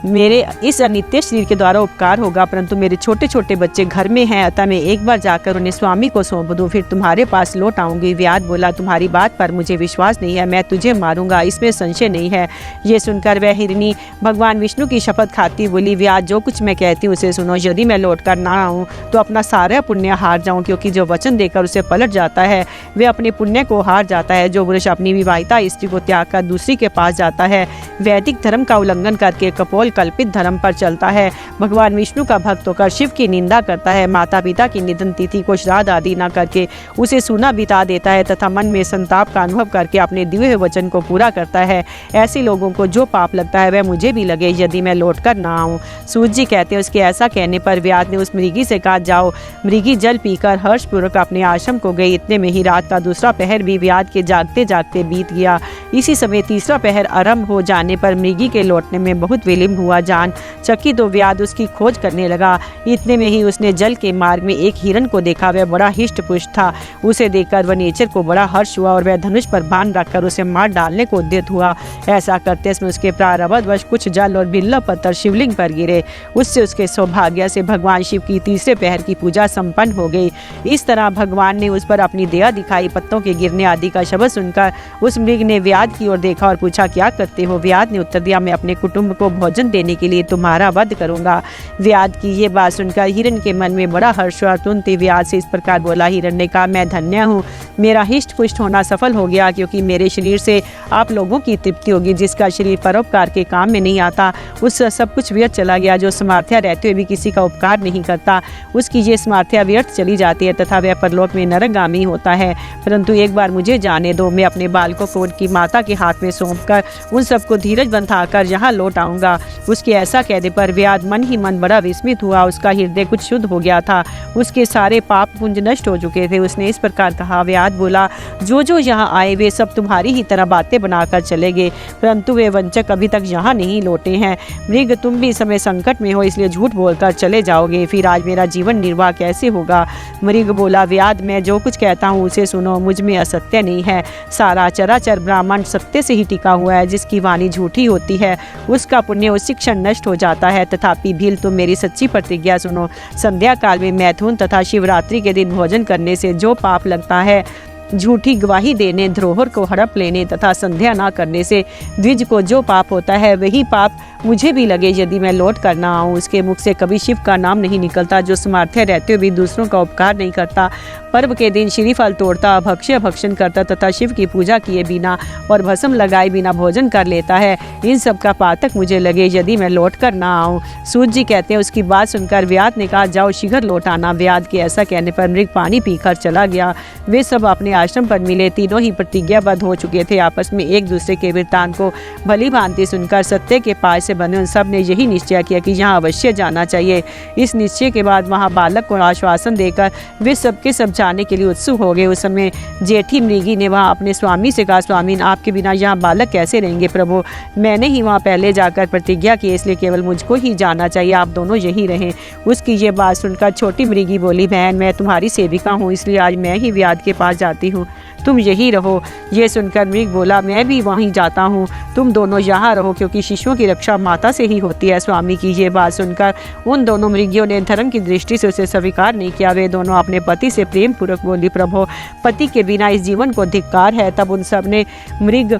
मेरे इस अनित्य शरीर के द्वारा उपकार होगा। परंतु मेरे छोटे छोटे बच्चे घर में हैं, अतः मैं एक बार जाकर उन्हें स्वामी को सौंप दूं, फिर तुम्हारे पास लौट आऊंगी। व्याध बोला, तुम्हारी बात पर मुझे विश्वास नहीं है, मैं तुझे मारूंगा, इसमें संशय नहीं है। ये सुनकर वह हिरनी भगवान विष्णु की शपथ खाती बोली, व्याध, जो कुछ मैं कहती हूँ उसे सुनो। यदि मैं लौट कर ना आऊँ तो अपना सारा पुण्य हार जाऊँ, क्योंकि जो वचन देकर उसे पलट जाता है वह अपने पुण्य को हार जाता है। जो पुरुष अपनी विवाहिता स्त्री को त्याग कर दूसरी के पास जाता है, वैदिक धर्म का उल्लंघन करके कपोल कल्पित धर्म पर चलता है, भगवान विष्णु का भक्त होकर शिव की निंदा करता है, माता पिता की निधन तिथि को श्राद्ध आदि न करके उसे सूना बिता देता है तथा मन में संताप का अनुभव करके अपने दिए हुए वचन को पूरा करता है, ऐसे लोगों को जो पाप लगता है वह मुझे भी लगे यदि मैं लौट कर ना आऊँ। सूत जी कहते हैं, उसके ऐसा कहने पर व्याध ने उस मृगी से कहा, जाओ। मृगी जल पीकर हर्षपूर्वक अपने आश्रम को गई। इतने में ही रात का दूसरा पहर भी व्याध के जागते जागते बीत गया। इसी समय तीसरा पहर आरंभ हो जाने पर मृगी के लौटने में बहुत विलंब हुआ। चकित तो व्याध उसकी खोज करने लगा। इतने में ही उसने जल के मार्ग में एक हिरण को देखा। वह बड़ा हिष्ट पुष्ट था। उसे देखकर वनेचर को बड़ा हर्ष हुआ और वह धनुष पर बाण रखकर उसे मार डालने को उद्यत हुआ। ऐसा करते समय उसके प्रारब्धवश कुछ जल और बिल्व पत्थर शिवलिंग पर गिरे। उससे उसके सौभाग्य से भगवान शिव की तीसरे पहर की पूजा संपन्न हो गई। इस तरह भगवान ने उस पर अपनी दया दिखाई। पत्तों के गिरने आदि का शब्द सुनकर उस मृग ने व्याध की ओर देखा और पूछा, क्या करते हो? व्याध ने उत्तर दिया, मैं अपने कुटुंब को भोजन देने के लिए तुम्हारा वध करूंगा। व्याध की ये बात सुनकर हिरण के मन में बड़ा हर्ष हुआ। तुरंत ही व्याध से इस प्रकार बोला। हिरण ने कहा, मैं धन्य हूँ, मेरा हिष्ट पुष्ट होना सफल हो गया, क्योंकि मेरे शरीर से आप लोगों की तृप्ति होगी। जिसका शरीर परोपकार के काम में नहीं आता उस सब कुछ व्यर्थ चला गया। जो सामर्थ्य रहते हुए भी किसी का उपकार नहीं करता, उसकी ये सामर्थ्य व्यर्थ चली जाती है तथा वह परलोक में नरकगामी होता है। परंतु एक बार मुझे जाने दो, मैं अपने बालकों को उनकी माता के हाथ में सौंप कर उन सबको धीरज बंधाकर यहाँ लौट आऊँगा। उसके ऐसा कहने पर व्याध मन ही मन बड़ा विस्मित हुआ। उसका हृदय कुछ शुद्ध हो गया था, उसके सारे पाप पुंज नष्ट हो चुके थे। उसने इस प्रकार कहा। व्याध बोला, जो जो यहाँ आए वे सब तुम्हारी ही तरह बातें बनाकर चले गए, परंतु वे वंचक अभी तक यहाँ नहीं लौटे हैं। मृग, तुम भी इस समय संकट में हो, इसलिए झूठ बोलकर चले जाओगे, फिर आज मेरा जीवन निर्वाह कैसे होगा? मृग बोला, व्याध, मैं जो कुछ कहता हूँ उसे सुनो, मुझ में असत्य नहीं है। सारा चराचर ब्राह्मण सत्य से ही टिका हुआ है। जिसकी वाणी झूठी होती है उसका पुण्य उसी क्षण नष्ट हो जाता है। तथापि भील, तुम मेरी सच्ची प्रतिज्ञा सुनो। संध्या काल में मैथुन तथा शिवरात्रि के दिन भोजन करने से जो पाप लगता है, झूठी गवाही देने, धरोहर को हड़प लेने तथा संध्या ना करने से द्विज को जो पाप होता है, वही पाप मुझे भी लगे यदि मैं लौट कर ना आऊँ। उसके मुख से कभी शिव का नाम नहीं निकलता, जो सामर्थ्य रहते हुए भी दूसरों का उपकार नहीं करता। पर्व के दिन श्रीफल तोड़ता, भक्ष्य भक्षण करता तथा शिव की पूजा किए बिना और भस्म लगाए बिना भोजन कर लेता है। इन सब का पातक मुझे लगे यदि मैं लौट कर ना आऊँ। सूत जी कहते हैं, उसकी बात सुनकर व्याध ने कहा, जाओ शीघ्र लौट आना। व्याध के ऐसा कहने पर मृग पानी पीकर चला गया। वे सब अपने आश्रम पर मिले। तीनों ही प्रतिज्ञाबद्ध हो चुके थे। आपस में एक दूसरे के वृत्तांत को भली भांति सुनकर सत्य के पास से बने उन सब ने यही निश्चय किया कि यहाँ अवश्य जाना चाहिए। इस निश्चय के बाद वहाँ बालक को आश्वासन देकर वे सबके सब जाने के लिए उत्सुक हो गए। उस समय जेठी मृगी ने वहाँ अपने स्वामी से कहा, स्वामी, आपके बिना यहाँ बालक कैसे रहेंगे? प्रभु, मैंने ही वहाँ पहले जाकर प्रतिज्ञा की, इसलिए केवल मुझको ही जाना चाहिए, आप दोनों यही रहें। उसकी ये बात सुनकर छोटी मृगी बोली, बहन, मैं तुम्हारी सेविका हूँ, इसलिए आज मैं ही व्याध के पास जाती हूँ, तुम यही रहो। ये सुनकर मृग बोला, मैं भी वहीं जाता हूँ, तुम दोनों यहाँ रहो, क्योंकि शिशुओं की रक्षा माता से ही होती है। स्वामी की ये बात सुनकर उन दोनों मृगियों ने धर्म की दृष्टि से उसे स्वीकार नहीं किया। वे दोनों अपने पति से प्रेम पूर्वक बोली, प्रभु, पति के बिना इस जीवन को धिक्कार है। तब उन सब ने मृग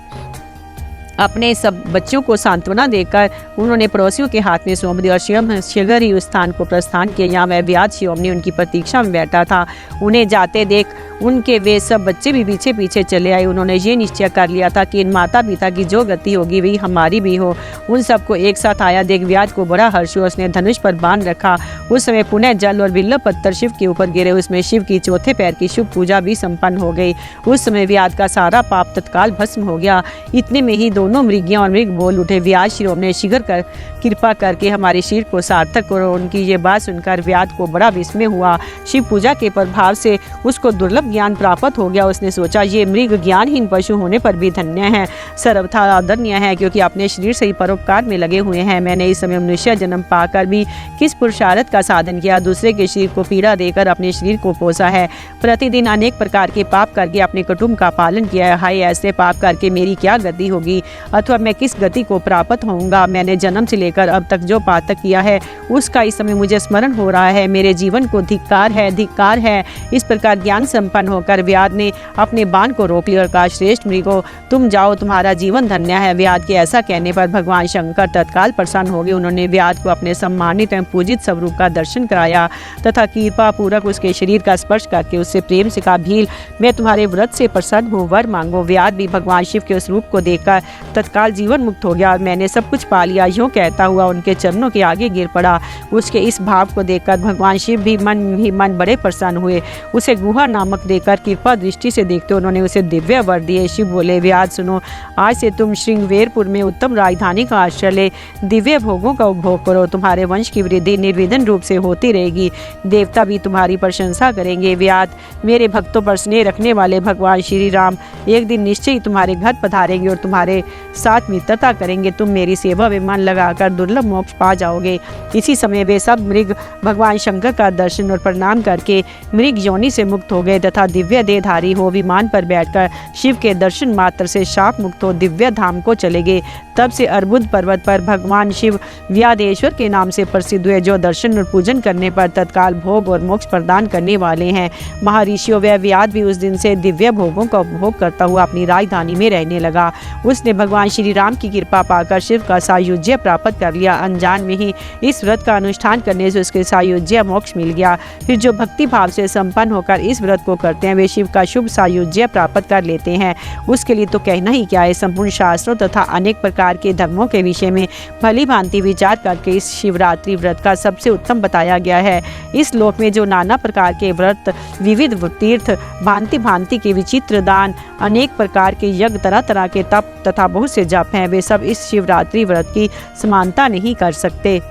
अपने सब बच्चों को सांत्वना देकर उन्होंने पड़ोसियों के हाथ में सौंप दिया और स्वयं शीघ्र ही उस स्थान को प्रस्थान किया। यहाँ मैं व्याध शिरोमणि उनकी प्रतीक्षा में बैठा था। उन्हें जाते देख उनके वे सब बच्चे भी पीछे पीछे चले आए। उन्होंने ये निश्चय कर लिया था कि इन माता पिता की जो गति होगी वही हमारी भी हो। उन सबको एक साथ आया देख व्याध को बड़ा हर्ष हुआ। उसने धनुष पर बांध रखा। उस समय पुनः जल और बिल्व पत्थर शिव के ऊपर गिरे। उसमें शिव की चौथे पैर की शुभ पूजा भी संपन्न हो गई। उस समय व्याध का सारा पाप तत्काल भस्म हो गया। इतने में ही दोनों मृगियां और मृग बोल उठे, व्याध शिरोमणि, शीघ्र कर कृपा करके हमारे शरीर को सार्थक करो। उनकी ये बात सुनकर व्याध को बड़ा विस्मय हुआ। शिव पूजा के प्रभाव से उसको दुर्लभ ज्ञान प्राप्त हो गया। उसने सोचा, ये मृग ज्ञानहीन पशु होने पर भी धन्य है, सर्वथा आदरणीय है, क्योंकि अपने शरीर से ही परोपकार में लगे हुए हैं। मैंने इस समय मनुष्य जन्म पाकर भी किस पुरुषार्थ का साधन किया, दूसरे के शरीर को पीड़ा देकर अपने शरीर को पोसा है। प्रतिदिन अनेक प्रकार के पाप करके अपने कुटुंब का पालन किया है। हाय, ऐसे पाप करके मेरी क्या गति होगी, अथवा मैं किस गति को प्राप्त होऊंगा। मैंने जन्म से लेकर अब तक जो पातक किया है उसका इस समय मुझे स्मरण हो रहा है। मेरे जीवन को धिक्कार है, धिक्कार है। इस प्रकार ज्ञान संपन्न होकर व्याध ने अपने बाण को रोक लिया और कहा, श्रेष्ठ मृगो, तुम जाओ, तुम्हारा जीवन धन्य है। व्याध के ऐसा कहने पर भगवान शंकर तत्काल प्रसन्न हो गए। उन्होंने व्याध को अपने सम्मानित एवं पूजित स्वरूप का दर्शन कराया तथा कृपा पूर्वक उसके शरीर का स्पर्श करके उससे प्रेम से कहा, भील, मैं तुम्हारे व्रत से प्रसन्न हूँ, वर मांगो। व्याध भी भगवान शिव के उस रूप को देखकर तत्काल जीवन मुक्त हो गया। मैंने सब कुछ पा लिया, यूँ कहता हुआ उनके चरणों के आगे गिर पड़ा। उसके इस भाव को देखकर भगवान शिव भी मन बड़े प्रसन्न हुए। उसे गुहा नामक देकर कृपा दृष्टि से देखते उन्होंने उसे दिव्य वर दिए। शिव बोले, व्याध सुनो, आज से तुम श्रृंगवेरपुर में उत्तम राजधानी का आश्रय ले दिव्य भोगों का उपभोग करो। तुम्हारे वंश की वृद्धि निर्विघ्न रूप से होती रहेगी। देवता भी तुम्हारी प्रशंसा करेंगे। व्याध, मेरे भक्तों पर स्नेह रखने वाले भगवान श्री राम एक दिन निश्चय ही तुम्हारे घर पधारेंगे और तुम्हारे साथ मित्रता करेंगे। तुम मेरी सेवा में मन लगाकर दुर्लभ मोक्ष पा जाओगे। इसी समय वे सब मृग भगवान शंकर का दर्शन और प्रणाम करके मृग योनि से मुक्त हो गए तथा दिव्य देहधारी हो विमान पर बैठकर शिव के दर्शन मात्र से शाप मुक्त हो दिव्य धाम को चले गए। तब से अर्बुद पर्वत पर भगवान शिव व्यादेश्वर के नाम से प्रसिद्ध हुए, जो दर्शन और पूजन करने पर तत्काल भोग और मोक्ष प्रदान करने वाले हैं। महर्षियों व व्याध भी उस दिन से दिव्य भोगों का उपभोग करता हुआ अपनी राजधानी में रहने लगा। उसने भगवान श्री राम की कृपा पाकर शिव का सायुज्य प्राप्त कर लिया। अनजान में ही इस व्रत का अनुष्ठान करने से उसके सायुज्य मोक्ष मिल गया। फिर जो भक्ति भाव से संपन्न होकर इस व्रत को करते हैं वे शिव का शुभ सायुज्य प्राप्त कर लेते हैं। उसके लिए तो कहना ही क्या है, संपूर्ण शास्त्रों तथा अनेक प्रकार प्रकार के धर्मों के विषय में भली भांति विचार करके इस शिवरात्रि व्रत का सबसे उत्तम बताया गया है। इस लोक में जो नाना प्रकार के व्रत, विविध तीर्थ, भांति भांति के विचित्र दान, अनेक प्रकार के यज्ञ, तरह तरह के तप तथा बहुत से जप हैं, वे सब इस शिवरात्रि व्रत की समानता नहीं कर सकते।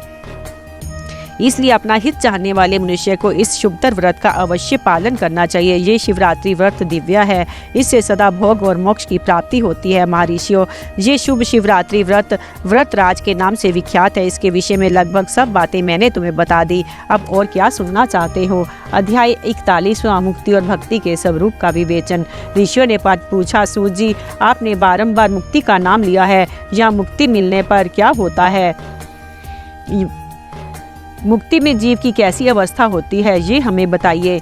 इसलिए अपना हित चाहने वाले मनुष्य को इस शुभतर व्रत का अवश्य पालन करना चाहिए। ये शिवरात्रि व्रत दिव्य है, इससे सदा भोग और मोक्ष की प्राप्ति होती है। महर्षियों, ये शुभ शिवरात्रि व्रत राज के नाम से विख्यात है। इसके विषय में लगभग सब बातें मैंने तुम्हें बता दी। अब और क्या सुनना चाहते हो? अध्याय 41वां, मुक्ति और भक्ति के स्वरूप का विवेचन। ऋषियों ने पूछा, सूत जी, आपने बारंबार मुक्ति का नाम लिया है, यह मुक्ति मिलने पर क्या होता है? मुक्ति में जीव की कैसी अवस्था होती है, ये हमें बताइए।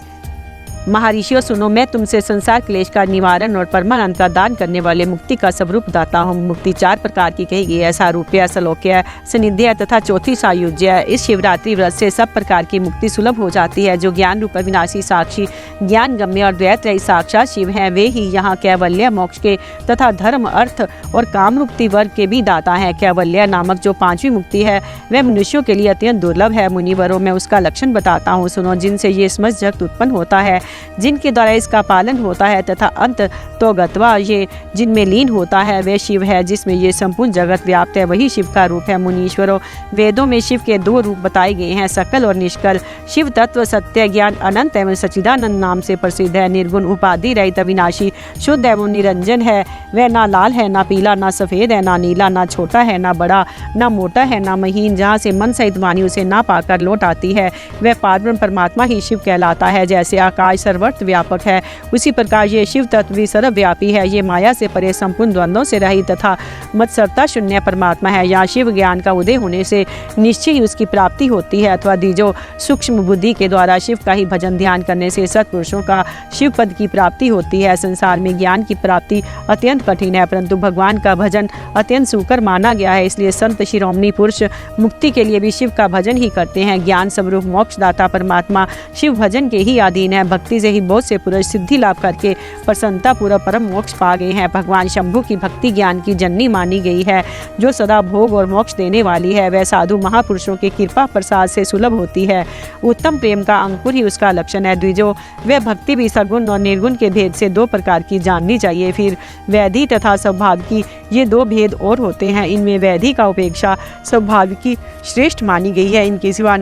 महर्षियों सुनो, मैं तुमसे संसार क्लेश का निवारण और परमानंद का दान करने वाले मुक्ति का स्वरूप बताता हूँ। मुक्ति 4 प्रकार की कही गई है, सारूप्य, सलोक्य, सानिध्य तथा चौथी सायुज्य। इस शिवरात्रि व्रत से सब प्रकार की मुक्ति सुलभ हो जाती है। जो ज्ञान रूप विनाशी साक्षी, ज्ञान गम्य और द्वैत रहित साक्षात शिव हैं, वे ही यहाँ कैवल्य, मोक्ष के तथा धर्म, अर्थ और काम मुक्ति वर्ग के भी दाता हैं। कैवल्य नामक जो 5वीं मुक्ति है, वह मनुष्यों के लिए अत्यंत दुर्लभ है। मुनिवरों, मैं उसका लक्षण बताता हूँ, सुनो। जिनसे ये समस्त जगत उत्पन्न होता है, जिनके द्वारा इसका पालन होता है तथा अंत तो गत्वा ये जिनमें लीन होता है, वे शिव है। जिसमें ये संपूर्ण जगत व्याप्त है, वही शिव का रूप है। मुनीश्वरों, वेदों में शिव के 2 रूप बताए गए हैं, सकल और निष्कल। शिव तत्व सत्य, ज्ञान, अनंत एवं सच्चिदानंद नाम से प्रसिद्ध है। निर्गुण, उपाधि रहित, अविनाशी, शुद्ध एवं निरंजन है। वह ना लाल है, ना पीला, ना सफेद है, ना नीला, ना छोटा है, ना बड़ा, ना मोटा है, ना महीन, जहाँ से मन सहित वाणी उसे ना पाकर लौट आती है। वह पारब्रह्म परमात्मा ही शिव कहलाता है। जैसे आकाश सर्वत्र व्यापक है, उसी प्रकार ये शिव तत्व भी सर्वव्यापी है। ये माया से परे संपूर्ण द्वंद्वों से रहित तथा मत्सरता शून्य परमात्मा है। यहाँ शिव ज्ञान का उदय होने से निश्चय ही उसकी प्राप्ति होती है, अथवा द्विजो सूक्ष्म बुद्धि के द्वारा शिव का ही भजन ध्यान करने से सत्पुरुषों का शिव पद की प्राप्ति होती है। संसार में ज्ञान की प्राप्ति अत्यंत कठिन है, परंतु भगवान का भजन अत्यंत सुकर माना गया है। इसलिए संत शिरोमणि पुरुष मुक्ति के लिए भी शिव का भजन ही करते हैं। ज्ञान स्वरूप मोक्षदाता परमात्मा शिव भजन के ही अधीन है। भक्ति से ही बहुत से पुरुष सिद्धि लाभ करके प्रसन्नता पूर्वक परम मोक्ष पा गए हैं। भगवान शंभु की भक्ति ज्ञान की जननी मानी गई है, जो सदा भोग और मोक्ष देने वाली है। वह साधु महापुरुषों के कृपा प्रसाद से सुलभ होती है। उत्तम प्रेम का अंकुर ही उसका लक्षण है। द्विजो, वह भक्ति भी सगुण और निर्गुण के भेद से 2 प्रकार की जाननी चाहिए। फिर वैधि तथा स्वभाविकी, ये 2 भेद और होते हैं। इनमें वैधि का उपेक्षा स्वभाविकी श्रेष्ठ मानी गई है। इनके सिवा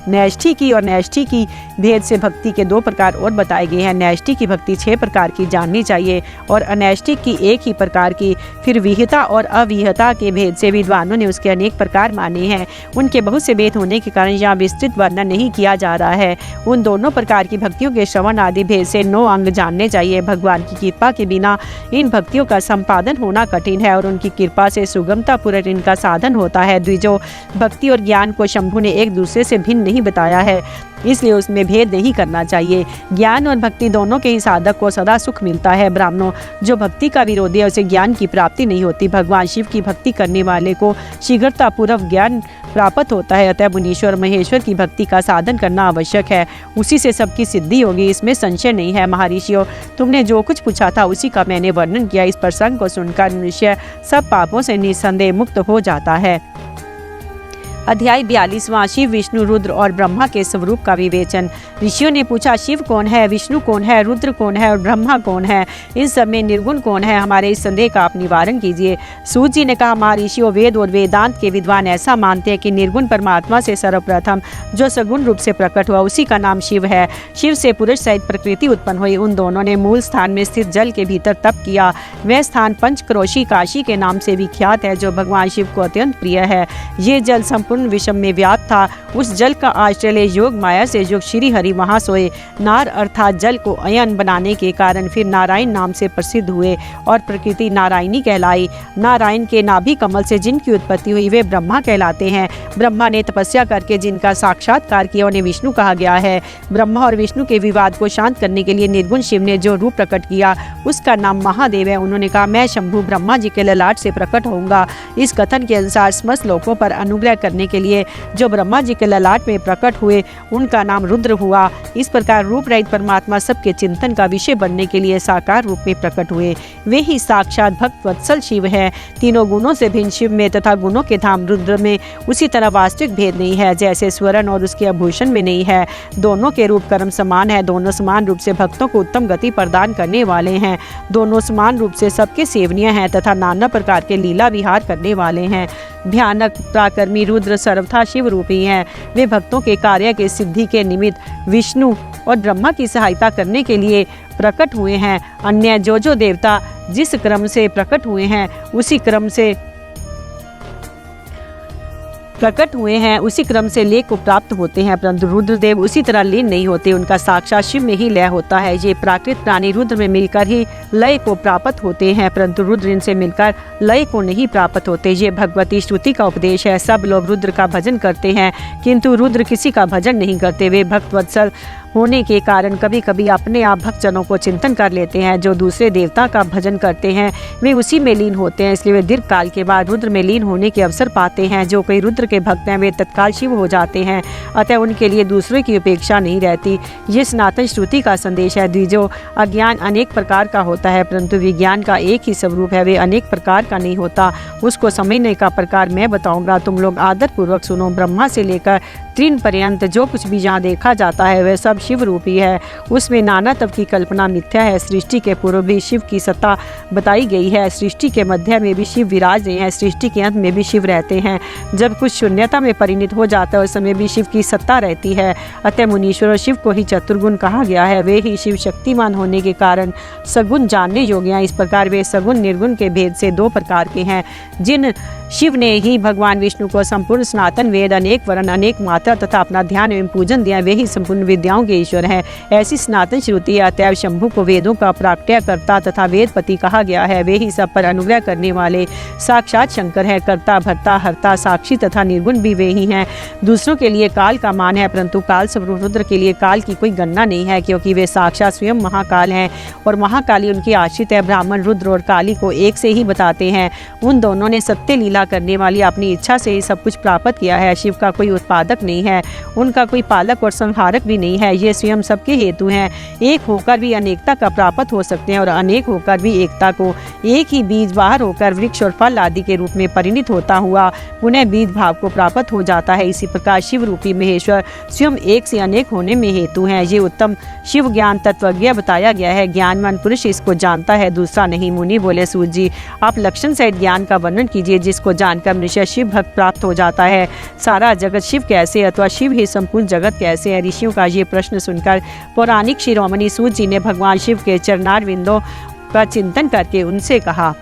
नैष्ठी की और नैष्ठी की भेद से भक्ति के 2 प्रकार और बताए गए हैं। नैष्ठी की भक्ति 6 प्रकार की जाननी चाहिए और अनैष्ठिक की 1 ही प्रकार की। फिर विहिता और अविहिता के भेद से विद्वानों ने उसके अनेक प्रकार माने हैं। उनके बहुत से भेद होने के कारण यहाँ विस्तृत वर्णन नहीं किया जा रहा है। उन दोनों प्रकार की भक्तियों के श्रवण आदि भेद से 9 अंग जानने चाहिए। भगवान की कृपा के बिना इन भक्तियों का संपादन होना कठिन है और उनकी कृपा से सुगमता पूर्वक इनका साधन होता है। द्विजो, भक्ति और ज्ञान को शंभु ने एक दूसरे से भिन्न नहीं बताया है, इसलिए उसमें भेद नहीं करना चाहिए। ज्ञान और भक्ति दोनों के ही साधक को सदा सुख मिलता है। ब्राह्मणों, जो भक्ति का विरोधी है उसे ज्ञान की प्राप्ति नहीं होती। भगवान शिव की भक्ति करने वाले को शीघ्रता पूर्वक ज्ञान प्राप्त होता है। अतः मुनीश्वर महेश्वर की भक्ति का साधन करना आवश्यक है, उसी से सबकी सिद्धि होगी, इसमें संशय नहीं है। महर्षियों, तुमने जो कुछ पूछा था उसी का मैंने वर्णन किया। इस प्रसंग को सुनकर मनुष्य सब पापों से निस्संदेह मुक्त हो जाता है। अध्याय 42वां, शिव, विष्णु, रुद्र और ब्रह्मा के स्वरूप का विवेचन। ऋषियों ने पूछा, शिव कौन है, विष्णु कौन है, रुद्र कौन है और ब्रह्मा कौन है? इन सब में निर्गुण कौन है? हमारे इस संदेह का आप निवारण कीजिए। सूत जी ने कहा, महर्षियों, वेद और वेदांत के विद्वान ऐसा मानते हैं कि निर्गुण परमात्मा से सर्वप्रथम जो सगुण रूप से प्रकट हुआ उसी का नाम शिव है। शिव से पुरुष सहित प्रकृति उत्पन्न हुई। उन दोनों ने मूल स्थान में स्थित जल के भीतर तप किया। वह स्थान पंचक्रोशी काशी के नाम से विख्यात है, जो भगवान शिव को अत्यंत प्रिय है। ये जल संपूर्ण विश्व में व्याप्त था। उस जल का आश्रय योग माया से योग श्री हरि वहाँ सोए। नार अर्थात जल को अयन बनाने के कारण फिर नारायण नाम से प्रसिद्ध हुए और प्रकृति नारायणी कहलाई। नारायण के नाभि कमल से जिनकी उत्पत्ति हुई वे ब्रह्मा कहलाते हैं। ब्रह्मा ने तपस्या करके जिनका साक्षात्कार किया उन्हें विष्णु कहा गया है। ब्रह्मा और विष्णु के विवाद को शांत करने के लिए निर्गुण शिव ने जो रूप प्रकट किया उसका नाम महादेव है। उन्होंने कहा, मैं शंभु ब्रह्मा जी के ललाट से प्रकट होऊंगा। इस कथन के अनुसार समस्त लोकों पर अनुग्रह करने के लिए जो ब्रह्मा जी के ललाट में प्रकट हुए उनका नाम रुद्र हुआ। इस प्रकार रूप रहित परमात्मा सबके चिंतन का विषय बनने के लिए साकार रूप में प्रकट हुए। वे ही साक्षात भक्त वत्सल शिव है। तीनों गुणों से भिन्न शिव में तथा गुणों के धाम रुद्र में उसी तरह वास्तविक भेद नहीं है जैसे स्वर्ण और उसके आभूषण में नहीं है। दोनों के रूप कर्म समान है। दोनों समान रूप से भक्तों को उत्तम गति प्रदान करने वाले हैं। दोनों समान रूप से सबके सेवनीय हैं तथा नाना प्रकार के लीला विहार करने वाले हैं। भयानक पराक्रमी रुद्र सर्वथा शिव रूपी हैं। वे भक्तों के कार्य के सिद्धि के निमित्त विष्णु और ब्रह्मा की सहायता करने के लिए प्रकट हुए हैं। अन्य जो देवता जिस क्रम से प्रकट हुए हैं उसी क्रम से लय को प्राप्त होते हैं, परंतु रुद्रदेव उसी तरह लीन नहीं होते। उनका साक्षात शिव में ही लय होता है। ये प्राकृत प्राणी रुद्र में मिलकर ही लय को प्राप्त होते हैं, परंतु रुद्र इनसे मिलकर लय को नहीं प्राप्त होते। ये भगवती श्रुति का उपदेश है। सब लोग रुद्र का भजन करते हैं किंतु रुद्र किसी का भजन नहीं करते। वे भक्त वत्सल होने के कारण कभी कभी अपने आप भक्तजनों को चिंतन कर लेते हैं। जो दूसरे देवता का भजन करते हैं वे उसी में लीन होते हैं, इसलिए वे दीर्घ काल के बाद रुद्र में लीन होने के अवसर पाते हैं। जो कोई रुद्र के भक्त हैं वे तत्काल शिव हो जाते हैं, अतः उनके लिए दूसरे की उपेक्षा नहीं रहती। ये सनातन श्रुति का संदेश है। द्विजो, अज्ञान अनेक प्रकार का होता है परंतु विज्ञान का एक ही स्वरूप है, वे अनेक प्रकार का नहीं होता। उसको समझने का प्रकार मैं बताऊंगा, तुम लोग आदर पूर्वक सुनो। ब्रह्मा से लेकर तीन पर्यंत जो कुछ भी जहाँ देखा जाता है वह सब शिव रूपी है। उसमें नाना तब की कल्पना मिथ्या है। सृष्टि के पूर्व भी शिव की सत्ता बताई गई है। सृष्टि के मध्य में भी शिव विराज रहे हैं। सृष्टि के अंत में भी शिव रहते हैं। जब कुछ शून्यता में परिणित हो जाता है उस समय भी शिव की सत्ता रहती है। अतः मुनीश्वर शिव को ही चतुर्गुण कहा गया है। वे ही शिव शक्तिमान होने के कारण सगुण जानने योग्य हैं। इस प्रकार वे सगुण निर्गुण के भेद से दो प्रकार के हैं। जिन शिव ने ही भगवान विष्णु को संपूर्ण सनातन वेद, अनेक वर्ण, अनेक मात्रा तथा अपना ध्यान एवं पूजन दिया, वे ही संपूर्ण विद्याओं के ईश्वर हैं। ऐसी सनातन श्रुति है। अतएव शंभु को वेदों का प्राकट्यकर्ता तथा वेदपति कहा गया है। वे ही सब पर अनुग्रह करने वाले साक्षात शंकर है। कर्ता, भर्ता, हर्ता, साक्षी तथा निर्गुण भी वे ही हैं। दूसरों के लिए काल का मान है परंतु काल स्वरूप रुद्र के लिए काल की कोई गणना नहीं है, क्योंकि वे साक्षात स्वयं महाकाल हैं और महाकाली उनकी आश्रित है। ब्राह्मण रुद्र और काली को एक से ही बताते हैं। उन दोनों ने सत्य लीला करने वाली अपनी इच्छा से ही सब कुछ प्राप्त किया है। शिव का कोई उत्पादक नहीं है, उनका कोई पालक और संहारक भी नहीं है। ये स्वयं सबके हेतु हैं। एक होकर भी अनेकता का प्राप्त हो सकते हैं और अनेक होकर भी एकता को। एक ही बीज बाहर होकर वृक्ष और फल आदि के रूप में परिणित होता हुआ पुनः बीज भाव को प्राप्त हो जाता है। इसी प्रकार शिव रूपी महेश्वर स्वयं एक से अनेक होने में हेतु हैं। ये उत्तम शिव ज्ञान तत्वज्ञ बताया गया है। ज्ञानवान पुरुष इसको जानता है, दूसरा नहीं। मुनि बोले, सूत जी आप लक्षण सहित ज्ञान का वर्णन कीजिए जिसको जानकर मनुष्य शिव भक्त प्राप्त हो जाता है। सारा जगत शिव कैसे अथवा शिव ही संपूर्ण जगत कैसे है? ऋषियों का ये प्रश्न सुनकर पौराणिक शिरोमणि सूत जी ने भगवान शिव के चरणारविंदों का चिंतन करके उनसे कहा।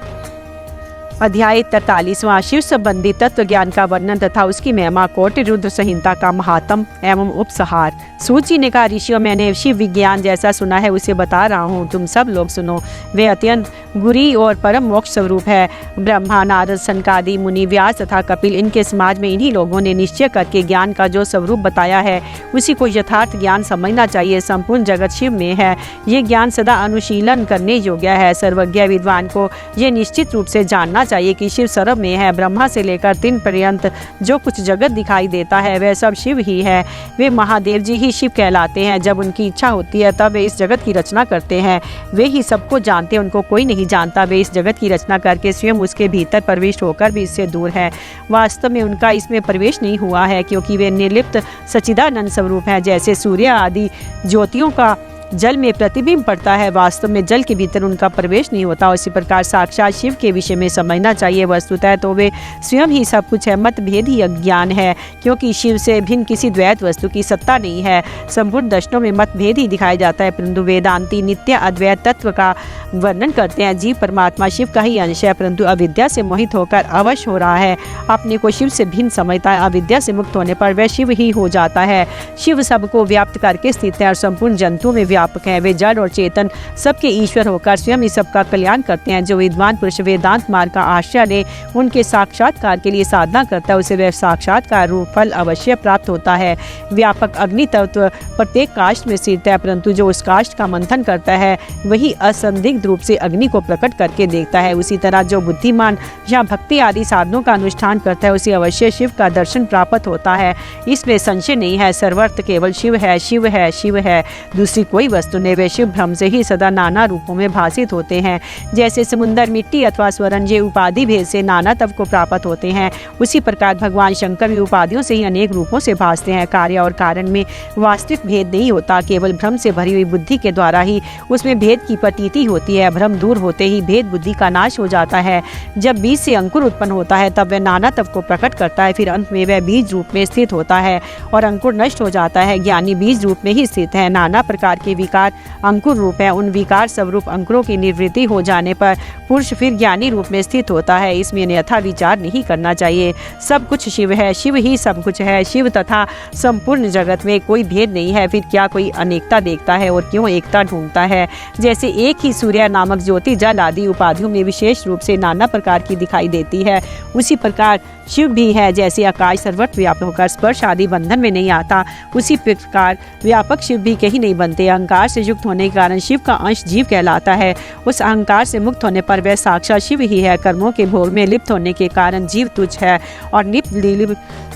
अध्याय 43वां शिव संबंधी तत्व ज्ञान का वर्णन तथा उसकी महिमा, कोटि रुद्र संहिता का महात्म एवं उपसंहार। सूत जी ने कहा, ऋषियों मैंने शिव विज्ञान जैसा सुना है उसे बता रहा हूँ, तुम सब लोग सुनो। वे अत्यंत गुरी और परम मोक्ष स्वरूप है। ब्रह्मा, नारद, सनकादि मुनि, व्यास तथा कपिल, इनके समाज में इन्हीं लोगों ने निश्चय करके ज्ञान का जो स्वरूप बताया है उसी को यथार्थ ज्ञान समझना चाहिए। संपूर्ण जगत शिव में है। ये ज्ञान सदा अनुशीलन करने योग्य है। सर्वज्ञ विद्वान को ये निश्चित रूप से जानना चाहिए कि शिव सर्व में है। ब्रह्मा से लेकर तीन पर्यंत जो कुछ जगत दिखाई देता है वह सब शिव ही है। वे महादेव जी ही शिव कहलाते हैं। जब उनकी इच्छा होती है तब वे इस जगत की रचना करते हैं। वे ही सबको जानते हैं, उनको कोई नहीं जानता। वे इस जगत की रचना करके स्वयं उसके भीतर प्रविष्ट होकर भी इससे दूर है। वास्तव में उनका इसमें प्रवेश नहीं हुआ है, क्योंकि वे निर्लिप्त सच्चिदानंद स्वरूप हैं। जैसे सूर्य आदि ज्योतियों का जल में प्रतिबिंब पड़ता है, वास्तव में जल के भीतर उनका प्रवेश नहीं होता। उसी प्रकार साक्षात शिव के विषय में समझना चाहिए। वस्तुतः तो वे स्वयं ही सब कुछ है। मतभेद ही अज्ञान है, क्योंकि शिव से भिन्न किसी द्वैत वस्तु की सत्ता नहीं है। संपूर्ण दर्शनों में मतभेद ही दिखाया जाता है, परंतु वेदांती नित्य अद्वैत तत्व का वर्णन करते हैं। जीव परमात्मा शिव का ही अंश है, परंतु अविद्या से मोहित होकर अवश्य हो रहा है। अपने को शिव से भिन्न समझता है। अविद्या से मुक्त होने पर वह शिव ही हो जाता है। शिव सबको व्याप्त करके स्थित है और संपूर्ण जंतुओं में व्यापक हैं। वे जड़ और चेतन सबके ईश्वर होकर स्वयं ही सबका कल्याण करते हैं। जो विद्वान पुरुष वेदांत मार्ग का आश्रय ले उनके साक्षात्कार के लिए साधना करता है, उसे वह साक्षात्कार रूप फल अवश्य प्राप्त होता है। व्यापक अग्नि तत्व प्रत्येक काष्ठ में स्थित है, परंतु जो उस काष्ठ का मंथन करता है वही असंदिग्ध रूप से अग्नि को प्रकट करके देखता है। उसी तरह जो बुद्धिमान या भक्ति आदि साधनों का अनुष्ठान करता है उसे अवश्य शिव का दर्शन प्राप्त होता है। इसमें संशय नहीं है। सर्वत्र केवल शिव है, शिव है, शिव है, दूसरी कोई वस्तु नहीं। वे शिव भ्रम से ही सदा नाना रूपों में भासित होते हैं। जैसे समुद्र, मिट्टी अथवा स्वर्ण ये उपाधि भेद से नाना तत्व को प्राप्त होते हैं, उसी प्रकार भगवान शंकर भी उपाधियों से ही अनेक रूपों से भासते हैं। कार्य और कारण में वास्तविक भेद नहीं होता, केवल भ्रम से भरी हुई बुद्धि के द्वारा ही उसमें भेद की प्रतीति होती है। भ्रम दूर होते ही भेद बुद्धि का नाश हो जाता है। जब बीज से अंकुर उत्पन्न होता है तब वह नाना तत्व को प्रकट करता है, फिर अंत में वह बीज रूप में स्थित होता है और अंकुर नष्ट हो जाता है। ज्ञानी बीज रूप में ही स्थित है। नाना प्रकार के विकार अंकुर रूप है। उन विकार स्वरूप अंकुरों की निवृत्ति हो जाने पर पुरुष फिर ज्ञानी रूप में स्थित होता है। इसमें अन्यथा विचार नहीं करना चाहिए। सब कुछ शिव है, शिव ही सब कुछ है। शिव तथा संपूर्ण जगत में कोई भेद नहीं है। फिर क्या कोई अनेकता देखता है और क्यों एकता ढूंढता है? जैसे एक ही सूर्य नामक ज्योति जल आदि उपाधियों में विशेष रूप से नाना प्रकार की दिखाई देती है, उसी प्रकार शिव भी है। जैसे आकाश सर्वत्र व्यापक होकर स्पर्श आदि बंधन में नहीं आता, उसी प्रकार व्यापक शिव भी कहीं नहीं बनते। अहंकार से युक्त होने के कारण शिव का अंश जीव कहलाता है। उस अहंकार से मुक्त होने पर वह साक्षात शिव ही है। कर्मों के भोग में लिप्त होने के कारण जीव तुच्छ है और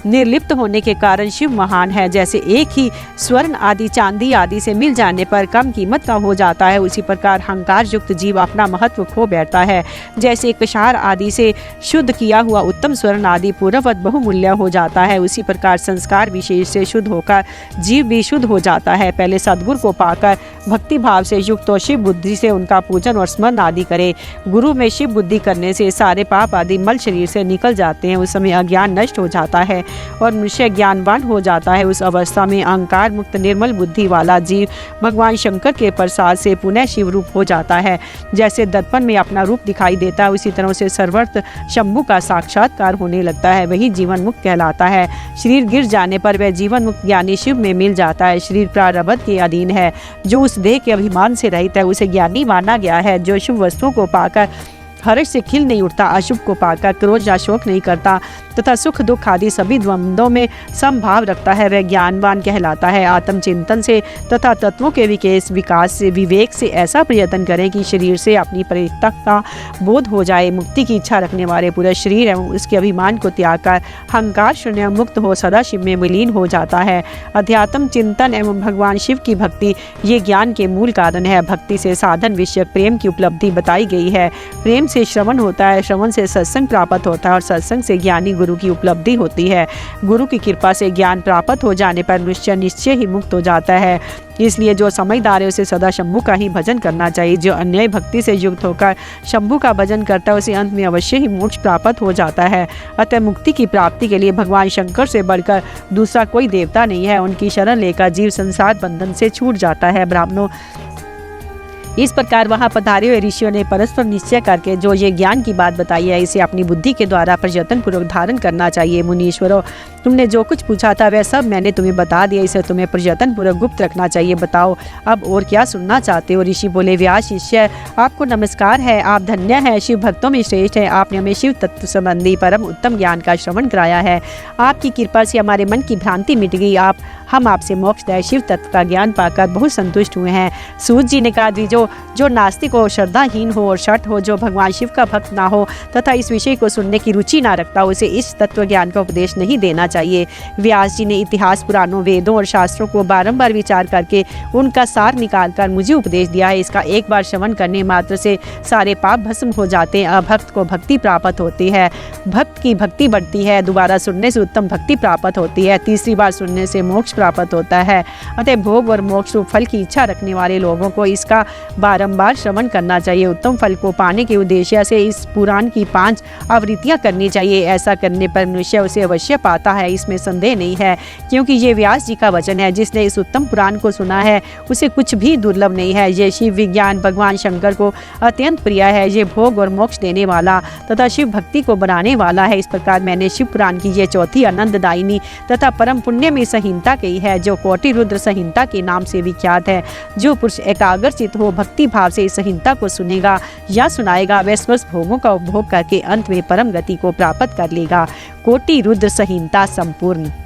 निर्लिप्त होने के कारण शिव महान है। जैसे एक ही स्वर्ण आदि चांदी आदि से मिल जाने पर कम कीमत का हो जाता है, उसी प्रकार अहंकार युक्त जीव अपना महत्व खो बैठता है। जैसे कषार आदि से शुद्ध किया हुआ उत्तम स्वर्ण आदि पूर्ववत बहुमूल्य हो जाता है, उसी प्रकार संस्कार विशेष से शुद्ध होकर जीव भी शुद्ध हो जाता है। पहले सद्गुरु को पाकर भक्ति भाव से युक्त शिव बुद्धि से उनका पूजन और स्मरण आदि करे। गुरु में शिव बुद्धि करने से सारे पाप आदि मल शरीर से निकल जाते हैं। उस समय अज्ञान नष्ट हो जाता है और मनुष्य ज्ञानवान हो जाता है। उस अवस्था में अहंकार मुक्त निर्मल बुद्धि वाला जीव भगवान शंकर के प्रसाद से पुनः शिव रूप हो जाता है। जैसे दर्पण में अपना रूप दिखाई देता है, उसी तरह से सर्वत्र शंभु का साक्षात्कार होने लगता है, वही जीवन मुक्त कहलाता है। शरीर गिर जाने पर वह जीवन मुक्त ज्ञानी शिव में मिल जाता है। शरीर प्रारब्ध के अधीन है। जो उस देह के अभिमान से रहित है उसे ज्ञानी माना गया है। जो शुभ वस्तुओं को पाकर हर्ष से खिल नहीं उठता, अशुभ को पाकर क्रोध या शोक नहीं करता तथा सुख दुख आदि सभी द्वंद्वों में समभाव रखता है, वह ज्ञानवान कहलाता है। आत्मचिंतन से तथा तत्वों के विकास से विवेक से ऐसा प्रयत्न करें कि शरीर से अपनी परित्यक्ता का बोध हो जाए। मुक्ति की इच्छा रखने वाले पूरे शरीर एवं उसके अभिमान को त्याग कर अहंकार शून्य मुक्त हो सदा शिव में विलीन हो जाता है। अध्यात्म चिंतन एवं भगवान शिव की भक्ति ये ज्ञान के मूल कारण है। भक्ति से साधन विषयक प्रेम की उपलब्धि बताई गई है। प्रेम से श्रवण होता है, श्रवण से सत्संग प्राप्त होता है और सत्संग से ज्ञानी गुरु की उपलब्धि होती है। गुरु की कृपा से ज्ञान प्राप्त हो जाने पर मनुष्य निश्चय ही मुक्त हो जाता है। इसलिए जो समझदार है उसे सदा शंभु का ही भजन करना चाहिए। जो अन्याय भक्ति से युक्त होकर शंभु का भजन करता है उसे अंत में अवश्य ही मोक्ष प्राप्त हो जाता है। अतः मुक्ति की प्राप्ति के लिए भगवान शंकर से बढ़कर दूसरा कोई देवता नहीं है। उनकी शरण लेकर जीव संसार बंधन से छूट जाता है। ब्राह्मणों, इस प्रकार वहाँ पधारे हुए ऋषियों ने परस्पर निश्चय करके जो ये ज्ञान की बात बताई है इसे अपनी बुद्धि के द्वारा प्रयत्न पूर्वक धारण करना चाहिए। मुनीश्वरों, तुमने जो कुछ पूछा था वह सब मैंने तुम्हें बता दिया, इसे तुम्हें प्रयत्न पूर्वक गुप्त रखना चाहिए। बताओ अब और क्या सुनना चाहते हो? ऋषि बोले, व्यास शिष्य, आपको नमस्कार है। आप धन्य हैं, शिव भक्तों में श्रेष्ठ है। आपने हमें शिव तत्व संबंधी परम उत्तम ज्ञान का श्रवण कराया है। आपकी कृपा से हमारे मन की भ्रांति मिट गई। हम आपसे मोक्षदायक शिव तत्व का ज्ञान पाकर बहुत संतुष्ट हुए हैं। सूत जी ने कहा, जो नास्तिक हो, श्रद्धाहीन हो और शठ हो, जो भगवान शिव का भक्त ना हो तथा इस विषय को सुनने की रुचि ना रखता, उसे इस तत्व ज्ञान का उपदेश नहीं देना चाहिए। व्यास जी ने इतिहास, पुराणों, वेदों और शास्त्रों को बारंबार विचार करके उनका सार निकालकर मुझे उपदेश दिया है। इसका एक बार श्रवण करने मात्र से सारे पाप भस्म हो जाते हैं। अभक्त को भक्ति प्राप्त होती है, भक्त की भक्ति बढ़ती है। दोबारा सुनने से उत्तम भक्ति प्राप्त होती है। तीसरी बार सुनने से मोक्ष प्राप्त होता है। अतः भोग और मोक्ष रूप फल की इच्छा रखने वाले लोगों को इसका बारंबार श्रवण करना चाहिए। उत्तम फल को पाने के उद्देश्य से इस पुराण की 5 आवृत्तियां करनी चाहिए। ऐसा करने पर मनुष्य उसे अवश्य पाता है, इसमें संदेह नहीं है, क्योंकि ये व्यास जी का वचन है। जिसने इस उत्तम पुराण को सुना है उसे कुछ भी दुर्लभ नहीं है। ये शिव विज्ञान भगवान शंकर को अत्यंत प्रिय है। ये भोग और मोक्ष देने वाला तथा शिव भक्ति को बनाने वाला है। इस प्रकार मैंने शिव पुराण की ये चौथी आनंददायिनी तथा परम पुण्य में संहिता के गई है, जो कोटि रुद्र संहिता के नाम से विख्यात है। जो पुरुष एकाग्रचित हो भक्ति भाव से इस संहिता को सुनेगा या सुनाएगा, वह समस्त भोगों का उपभोग करके अंत में परम गति को प्राप्त कर लेगा। कोटि रुद्र संहिता संपूर्ण।